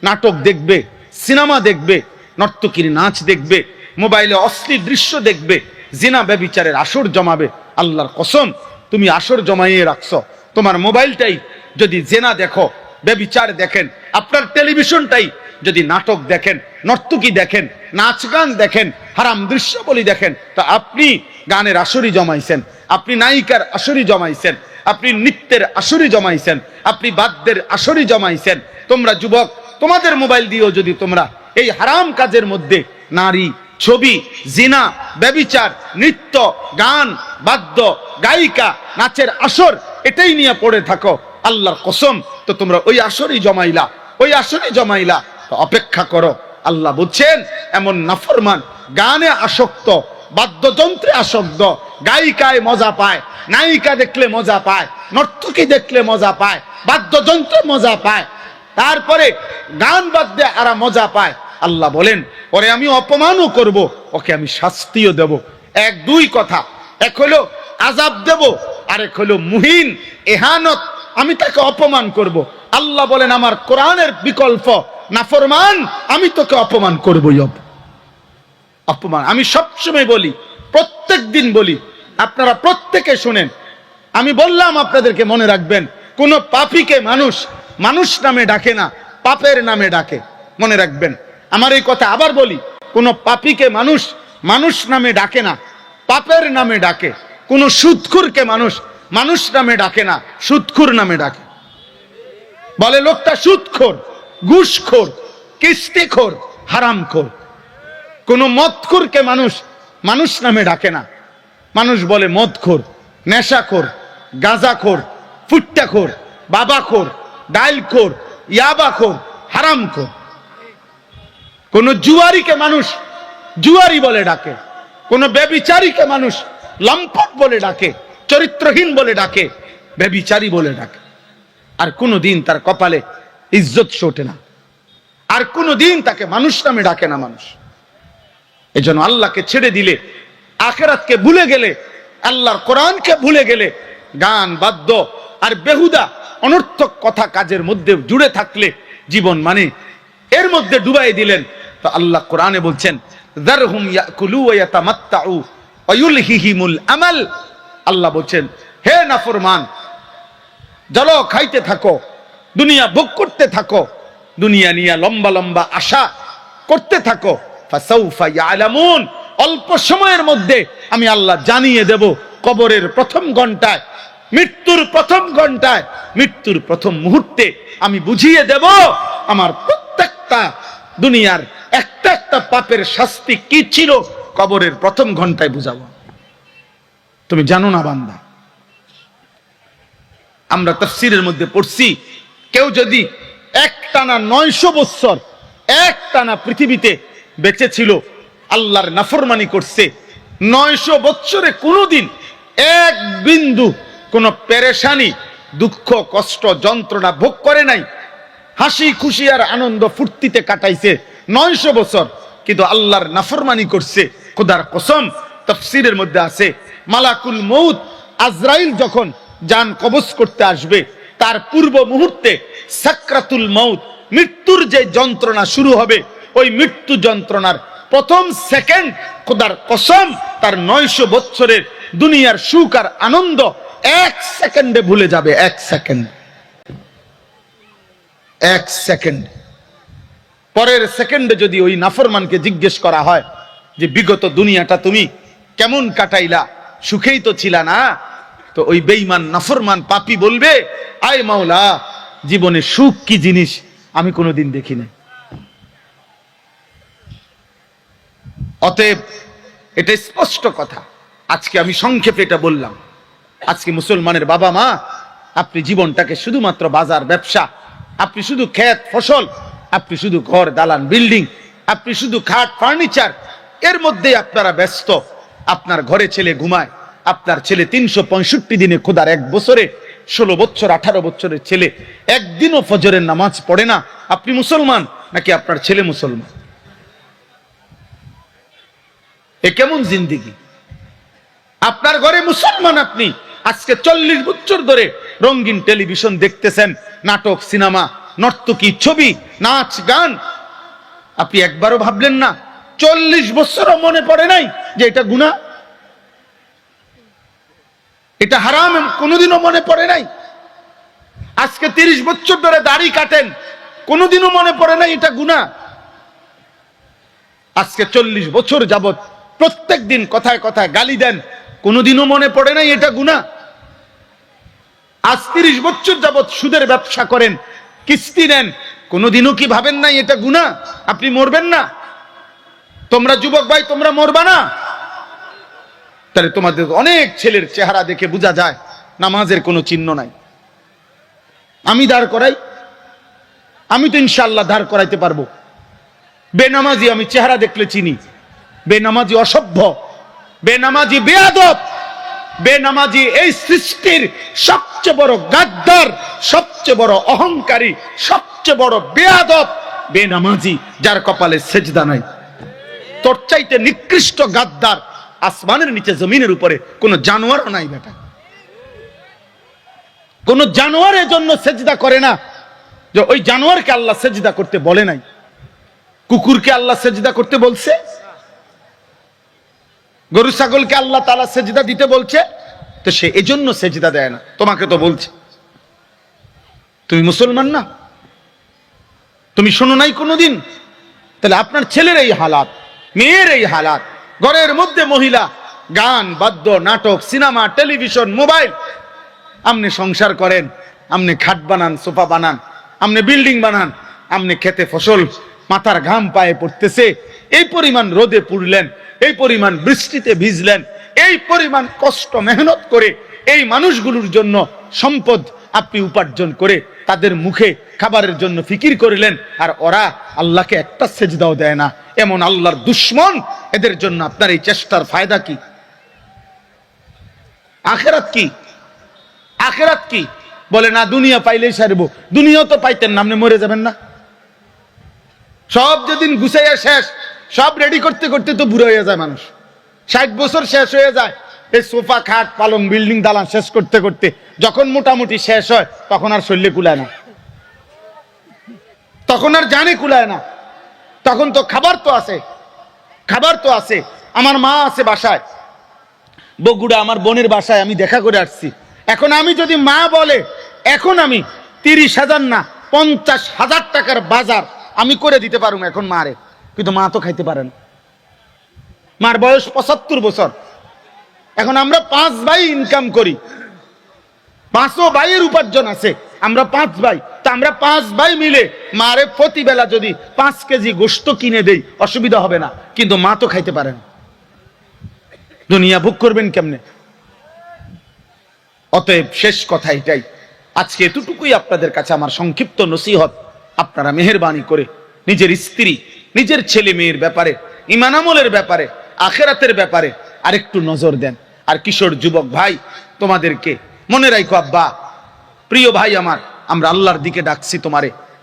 নাটক দেখবে, সিনেমা দেখবে, নর্তকীর নাচ দেখবে, মোবাইলে অশ্লীল দৃশ্য দেখবে, জিনা ব্যভিচারের আসর জমাবে। আল্লাহর কসম, তুমি আসর জমাইয়ে রাখছো, তোমার মোবাইলটাই যদি জেনা দেখো, ব্যভিচার দেখেন, আপনার টেলিভিশনটাই যদি নাটক দেখেন, নর্তকী দেখেন, নাচ গান দেখেন, হারাম দৃশ্যাবলী দেখেন, তো আপনি গানের আসরই জমাইছেন, আপনি নায়িকার আসরই জমাইছেন, আপনি নৃত্যের আসরই জমাইছেন, আপনি বাদ্যের আসরই জমাইছেন। তোমরা যুবক, তোমাদের মোবাইল দিয়েও যদি তোমরা এই হারাম কাজের মধ্যে নারী, ছবি, জিনা, ব্যভিচার, নৃত্য, গান, বাদ্য, গায়িকা, নাচের আসর এটাই নিয়ে পড়ে থাকো, আল্লাহর কসম, তো তোমরা ওই আসরই জমাইলা, ওই আসরই জমাইলা। তো অপেক্ষা করো, আল্লাহ বলছেন এমন নাফরমান, গানে আসক্ত, বাদ্যযন্ত্রে আসক্ত, গায়িকায় মজা পায়, নায়িকা দেখলে মজা পায়, নর্তকী দেখলে মজা পায়, বাদ্যযন্ত্রে মজা পায়, তারপরে গান বাদ্যে আরা মজা পায়। আল্লাহ বলেন ওরে আমি অপমানও করব, ওকে আমি শাস্তিও দেব। এক দুই কথা, এক হলো আযাব দেব, আরেক হলো মুহিন এহানত, আমি তাকে অপমান করব। আল্লাহ বলেন আমার কোরআনের বিকল্প নাফরমান, আমি তোকে অপমান করবই। অপমান আমি সবসময় বলি, প্রত্যেক দিন বলি, আপনারা প্রত্যেকে শুনেন। আমি বললাম আপনাদেরকে মনে রাখবেন, কোন পাপীকে মানুষ মানুষ নামে ডাকে না, পাপের নামে ডাকে। মনে রাখবেন আমার এই কথা, আবার বলি, কোন পাপীকে মানুষ মানুষ নামে ডাকে না, পাপের নামে ডাকে। কোন সুদখোরকে মানুষ মানুষ নামে ডাকে না, সুদখোর নামে ডাকে। বলে লোকটা সুদখোর, ঘুষখোর, কিস্তিখোর, হারামখোর। কোন মদখোরকে মানুষ মানুষ নামে ডাকে না, মানুষ বলে মদখোর, নেশাখোর, গাঁজাখোর, ফুট্টাখোর, বাবাখোর, ডাইলখোর, ইয়াবাখোর, হারামখোর। কোন জুয়ারিকে মানুষ জুয়ারি বলে ডাকে, কোন ব্যভিচারীকে মানুষ লম্পট বলে ডাকে, চরিত্রহীন বলে ডাকে, ব্যভিচারী বলে ডাকে। আর কোনদিন তার কপালে ইজ্জত ওঠে না, আর কোনদিন তাকে মানুষ নামে ডাকে না মানুষ। এজন্য আল্লাহকে ছেড়ে দিলে, আখিরাতকে ভুলে গেলে, আল্লাহর কোরআনকে ভুলে গেলে, গান বাদ্য আর বেহুদা অনর্থক কথা কাজের মধ্যে জুড়ে থাকলে জীবন মানে এর মধ্যে ডুবাই দিলেন। তো আল্লাহ কোরআনে বলছেন যারহুম ইয়াকুলু ওয়া ইয়াতামাত্তাউ ওয়া ইউলহিহিমুল আমাল। আল্লাহ বলছেন হে নাফরমান, চলো খাইতে থাকো, দুনিয়া ভোগ করতে থাকো, দুনিয়া নিয়ে লম্বা লম্বা আশা করতে থাকো। ফাসাউফা ইয়ালামুন, অল্প সময়ের মধ্যে আমি আল্লাহ জানিয়ে দেব। কবরের প্রথম ঘন্টায়, মৃত্যুর প্রথম ঘন্টায়, মৃত্যুর প্রথম মুহূর্তে আমি বুঝিয়ে দেব আমার প্রত্যেকটা দুনিয়ার একটা একটা পাপের শাস্তি কি ছিল, কবরের প্রথম ঘন্টায় বুঝাবো। তুমি জানো না বান্দা, আমরা তাফসীরের মধ্যে পড়ছি, কেউ যদি একটানা 900 বছর একটানা পৃথিবীতে বেঁচে ছিল, আল্লাহর নাফরমানি করছে, 900 বছরে কোনোদিন এক বিন্দু কোন পেরেশানি, দুঃখ, কষ্ট, যন্ত্রণা ভোগ করে নাই, হাসি খুশি আর আনন্দ ফুর্তিতে কাটাইছে 900 বছর, কিন্তু আল্লাহর নাফরমানি করছে। খোদার কসম, তাফসীরের মধ্যে আছে মালাকুল মউত আজরাইল যখন জান কবজ করতে আসবে, তার পূর্ব মুহূর্তে সাকরাতুল মউত, মৃত্যুর যে যন্ত্রণা শুরু হবে, ওই মৃত্যু যন্ত্রণার প্রথম সেকেন্ড খোদার কসম তার 900 বছরের দুনিয়ার সুখ আর আনন্দ 1 সেকেন্ডে ভুলে যাবে। 1 সেকেন্ড, 1 সেকেন্ড। পরের সেকেন্ডে যদি ওই নাফরমানকে জিজ্ঞেস করা হয় যে বিগত দুনিয়াটা তুমি কেমন কাটাইলা, সুখেই তো ছিলা না, তো ওই বেঈমান নাফরমান পাপী বলবে আয় মাওলা, জীবনে সুখ কি জিনিস আমি কোনোদিন দেখি নাই। অতএব এটা স্পষ্ট কথা। আজকে আমি সংক্ষেপে এটা বললাম। আজকে মুসলমানের বাবা মা, আপনি জীবনটাকে শুধুমাত্র বাজার ব্যবসা, আপনি শুধু ক্ষেত ফসল, আপনি শুধু ঘর দালান বিল্ডিং, আপনি শুধু খাট ফার্নিচার, এর মধ্যে আপনারা ব্যস্ত। আপনার ঘরে ছেলে ঘুমায়, আপনার ছেলে 365 দিনে খোদার 1 বছরে 16 বছর 18 বছরের ছেলে একদিনও ফজরের নামাজ পড়ে না। আপনি মুসলমান নাকি আপনার ছেলে মুসলমান? এ কেমন জিন্দেগি? আপনার ঘরে মুসলমান, আপনি আজকে 40 বছর ধরে রঙিন টেলিভিশন দেখতেছেন, নাটক, সিনেমা, নর্তকী, ছবি, নাচ, গান। আপনি একবারও ভাবলেন না, 40 বছরও মনে পড়ে নাই যে এটা গুনাহ, এটা হারাম, কোনোদিনও মনে পড়ে নাই। আজকে 30 বছর ধরে দাড়ি কাটেন, কোনোদিনও মনে পড়ে নাই এটা গুনাহ। আজকে 40 বছর যাবত প্রত্যেক দিন কথায় কথায় গালি দেন, কোনোদিনও মনে পড়ে নাই এটা গুনাহ। আজ 30 বছর যাবত সুদের ব্যবসা করেন, কিস্তি নেন, কোনোদিনও কি ভাবেন নাই এটা গুনাহ? আপনি মরবেন না? তোমরা যুবক ভাই, তোমরা মরবা না? তাহলে তোমাদের অনেক ছেলের চেহারা দেখে বোঝা যায় নামাজের কোনো চিহ্ন নাই। আমি দাঁড় করাই, আমি তো ইনশাআল্লাহ দাঁড় করাইতে পারবো। বেনামাজি আমি চেহারা দেখলে চিনি। বেনামাজি অসভ্য, বেনামাজি বেয়াদব, বেনামাজি এই সৃষ্টির সবচেয়ে বড় গাদ্দার, সবচেয়ে বড় অহংকারী, সবচেয়ে বড় বেয়াদব বেনামাজি, যার কপালে সেজদা নাই। তোর চাইতে নিকৃষ্ট গাদ্দার আসমানের নিচে জমিনের উপরে কোন জানোয়ারও নাই বেটা। কোন জানোয়ারের জন্য সেজদা করে না যে ওই জানোয়ারকে আল্লাহ সেজদা করতে বলে নাই। কুকুরকে আল্লাহ সেজদা করতে বলছে, গরু ছাগলকে আল্লাহ তাআলা সেজদা দিতে বলছে, তো সে এজন্য সেজদা দেয় না। তোমাকে তো বলছে, তুমি মুসলমান না, তুমি শোনো নাই কোনোদিন? তাহলে আপনার ছেলের এই হালাত, মেয়ের এই হালাত, ঘরের মধ্যে মহিলা গান বাদ্য নাটক সিনেমা টেলিভিশন মোবাইল, আপনি সংসার করেন, আপনি খাট বানান সোফা বানান, আপনি বিল্ডিং বানান, আপনি খেতে ফসল, মাথার ঘাম পায়ে পড়তেছে, এই পরিমাণ রোদে পুড়লেন, এই পরিমাণ বৃষ্টিতে ভিজলেন, এই পরিমাণ কষ্ট মেহনত করে এই মানুষগুলোর জন্য সম্পদ আপনি উপার্জন করে তাদের মুখে খাবারের জন্য ফিকির করলেন, আর ওরা আল্লাহকে একটা সেজদাও দেয় না, এমন আল্লাহর দুশ্মন, এদের জন্য আপনার এই চেষ্টার ফায়দা কি? আখিরাত কি? আখিরাত কি? বলে না দুনিয়া পাইলেই সারবো। দুনিয়া তো পাইতেন না, আপনি মরে যাবেন না? সব যেদিন গুছাইয়া শেষ, সব রেডি করতে করতে তো বুড়ো হয়ে যায় মানুষ, 60 বছর শেষ হয়ে যায়। এই সোফা খাট পালং বিল্ডিং দালান শেষ করতে করতে যখন মোটামুটি শেষ হয়, তখন আর শরীরে কুলায় না, তখন আর জানে কুলায় না, তখন তো খাবার তো আছে, খাবার তো আছে। আমার মা আছে বাসায়, বগুড়া আমার বোনের বাসায় আমি দেখা করে আসছি। এখন আমি যদি মা বলে, এখন আমি 30,000 না 50,000 টাকার বাজার আমি করে দিতে পারুম এখন মারে, কিন্তু মা তো খাইতে পারে না। মার বয়স 75 বছর। এখন আমরা 5 ভাই ইনকাম করি, 5 ভাইয়ের উপার্জন আছে, আমরা 5 ভাই, তা আমরা 5 ভাই মিলে মারে প্রতিবেলা যদি 5 কেজি গোশত কিনে দেই অসুবিধা হবে না, কিন্তু মা তো খাইতে পারে না। দুনিয়া ভোগ করবেন কেমনে? অতএব শেষ কথা এটাই, আজকে এতটুকুই আপনাদের কাছে আমার সংক্ষিপ্ত নসিহত। আপনারা মেহেরবানি করে নিজের স্ত্রী, নিজের ছেলে মেয়ের ব্যাপারে, ঈমান আমলের ব্যাপারে, আখিরাতের ব্যাপারে আরেকটু নজর দেন। আর কিশোর যুবক ভাই, তোমাদেরকে মনে রাখো, আব্বা প্রিয় ভাই আমার, আমরা আল্লাহর দিকে ডাকছি,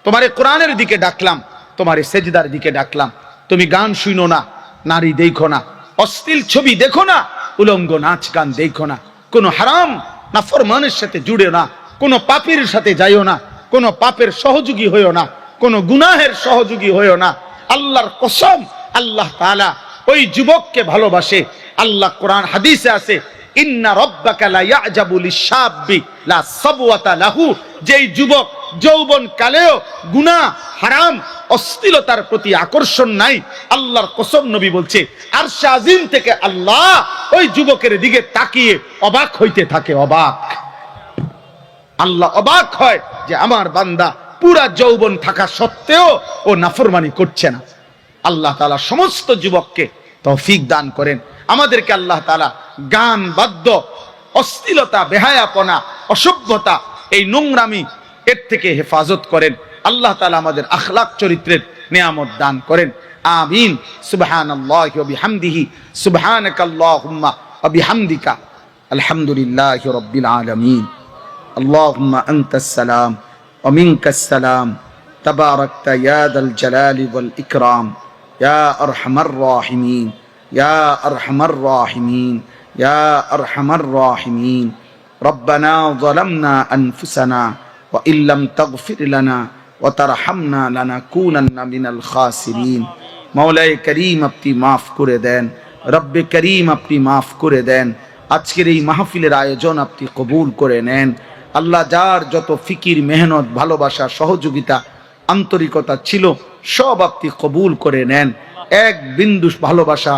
তোমারে কোরআনের দিকে ডাকলাম, তোমারে সেজদার দিকে ডাকলাম। তুমি গান শুনো না, নারী দেখো না, অশ্লীল ছবি দেখো না, উলঙ্গ নাচ গান দেখো না, কোনো হারাম নাফরমানের সাথে জুড়ে না, কোনো পাপীর সাথে যাইও না, কোনো পাপের সহযোগী হইও না, কোনো গুনাহের সহযোগী হইও না। আল্লাহর কসম, আল্লাহ তাআলা ওই যুবককে ভালোবাসে। আল্লাহ কোরআন হাদিসে আছে, ইন্না রাব্বাকা লা ইয়াজাবু লিশ-শাব্বি লা সাবওয়াতা লাহু, যেই যুবক যৌবন কালেও গুনাহ হারাম অশ্লীলতার প্রতি আকর্ষণ নাই, আল্লাহর কসম নবী বলছে আরশে আজিম থেকে আল্লাহ ওই যুবকের দিকে তাকিয়ে অবাক হইতে থাকে। অবাক, আল্লাহ অবাক হয় যে আমার বান্দা পুরা যৌবন থাকা সত্ত্বেও ও নাফরমানি করছে না। আল্লাহ তাআলা সমস্ত যুবককে তৌফিক দান করেন। আমাদেরকে আল্লাহ তাআলা গান বাদ্য অশ্লীলতা বেহায়াপনা অসভ্যতা এই নোংরামি এর থেকে হেফাজত করেন। আল্লাহ তাআলা আমাদের আখলাক চরিত্রের নিয়ামত দান করেন। আমিন। সুবহানাল্লাহি ওয়া বিহামদিহি, সুবহানাকাল্লাহুম্মা ওয়া বিহামদিকা, আলহামদুলিল্লাহি রাব্বিল আলামিন। আল্লাহুম্মা আনতাস সালাম ওয়া মিনকাস সালাম, তাবারাকতা ইয়া যাল জালালি ওয়াল ইকরাম, ইয়া আরহামার রাহিমিন, ইয়া আরহামার রাহিমিন, ইয়া আরহামার রাহিমিন। রব্বানা যালামনা আনফুসানা ওয়া ইল্লাম তাগফির লানা ওয়া তারহামনা লানাকুনান্না মিনাল খাসিরিন। মাওলায়ে করিম, আপনি মাফ করে দেন, রব্বে করিম আপনি মাফ করে দেন। আজকের এই মাহফিলের আয়োজন আপনি কবুল করে নেন। আল্লাহ, যার যত ফিকির মেহনত ভালোবাসা সহযোগিতা আন্তরিকতা ছিল সব আপনি কবুল করে নেন। এক বিন্দু ভালোবাসা,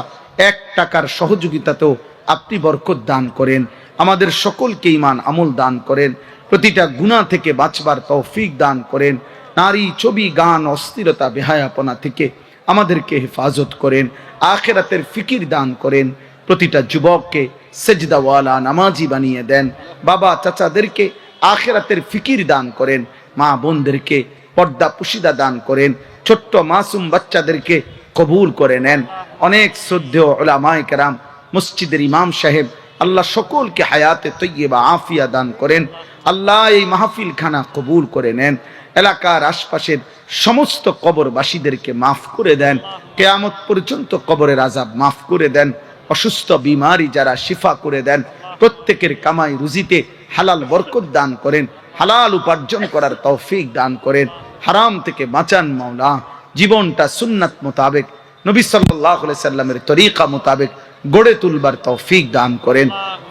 1 টাকার সহযোগিতাতেও আপনি বরকত দান করেন। আমাদের সকলকে ঈমান আমল দান করেন। প্রতিটা গুনাহ থেকে বাঁচবার তৌফিক দান করেন। নারী ছবি গান অস্থিরতা বেহায়াপনা থেকে আমাদেরকে হেফাজত করেন। আখিরাতের ফিকির দান করেন। প্রতিটা যুবককে সেজদাওয়ালা নামাজি বানিয়ে দেন। বাবা চাচাদেরকে আখিরাতের ফিকির দান করেন। মা বোনদেরকে পর্দা পুশিদা দান করেন। ছোট্ট মাসুম বাচ্চাদেরকে কবুল করে নেন। অনেক শ্রদ্ধেয় উলামায়ে কেরাম, মসজিদের ইমাম সাহেব, আল্লাহ সকলকে হায়াতে তৈয়বা আফিয়া দান করেন। আল্লাহ এই মাহফিল খানা কবুল করে নেন। এলাকার আশপাশের সমস্ত কবরবাসীদেরকে মাফ করে দেন। কিয়ামত পর্যন্ত কবরের আযাব মাফ করে দেন। অসুস্থ বিমারি যারা শিফা করে দেন, প্রত্যেকের কামাই রুজিতে হালাল বরকত দান করেন, হালাল উপার্জন করার তৌফিক দান করেন, হারাম থেকে বাঁচান মাওলা। জীবনটা সুন্নাত মোতাবেক, নবী সাল্লাল্লাহু আলাইহি সাল্লামের তরিকা মোতাবেক গড়ে তুলবার তৌফিক দান করেন।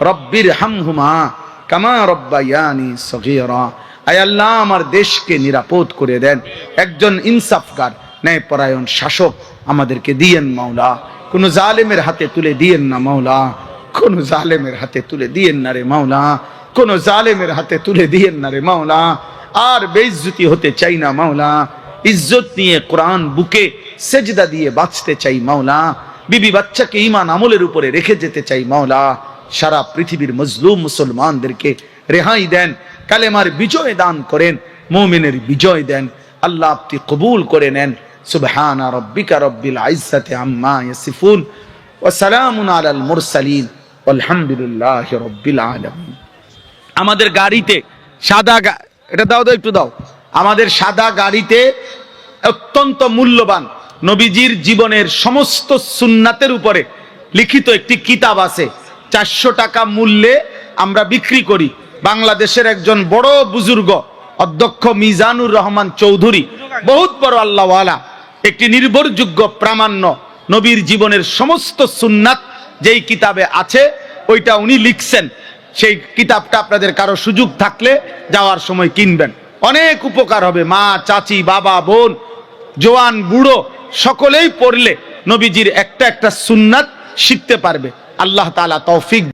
রব্বির হামহুমা কামা রব্বায়ানি সগীরা। আয় আল্লাহ, আমার দেশকে নিরাপদ করে দেন। একজন ইনসাফকার ন্যায়পরায়ণ শাসক আমাদেরকে দিয়েন মাওলা। কোন জালেমের হাতে তুলে দিয়েন না মাওলা, কোন জালেমের হাতে তুলে দিয়েন না রে মাওলা, কোন জালেমের হাতে তুলে দিয়েন না রে মাওলা। আর বেইজ্জতি হতে চাই না মাওলা, ইজ্জত নিয়ে কোরআন বুকে সেজদা দিয়ে বাঁচতে চাই মাওলা। বিবি বাচ্চাকে ঈমান আমলের উপরে রেখে যেতে চাই মাওলা। সারা পৃথিবীর মজলুম মুসলমানদেরকে রেহাই দেন, কালেমার বিজয় দান করেন, মুমিনের বিজয় দেন। আল্লাহ আপনি কবুল করে নেন। সুবহানা রাব্বিকা রাব্বিল ইজ্জাতি আম্মা ইয়াসিফুন ওয়া সালামুন আলাল মুরসালিন ওয়ালহামদুলিল্লাহি রাব্বিল আলামিন। আমাদের গাড়িতে সাদা, এটা দাও দাও একটু দাও, আমাদের সাদা গাড়িতে অত্যন্ত মূল্যবান নবীজির জীবনের সমস্ত সুন্নাতের উপরে লিখিত একটি কিতাব আছে। 400 টাকা মূল্যে আমরা বিক্রি করি। বাংলাদেশের একজন বড় বুজুর্গ অধ্যক্ষ মিজানুর রহমান চৌধুরী, বহুত বড় আল্লাহওয়ালা, একটি নির্ভরযোগ্য প্রামাণ্য নবীর জীবনের সমস্ত সুন্নাত যেই কিতাবে আছে ওইটা উনি লিখছেন। সেই কিতাবটা আপনাদের কারো সুযোগ থাকলে যাওয়ার সময় কিনবেন, অনেক উপকার হবে। মা, চাচি, বাবা, বোন, জওয়ান, বুড়ো সকলেই পড়লে নবীজির একটা একটা সুন্নাত শিখতে পারবে। আল্লাহ তাআলা তৌফিক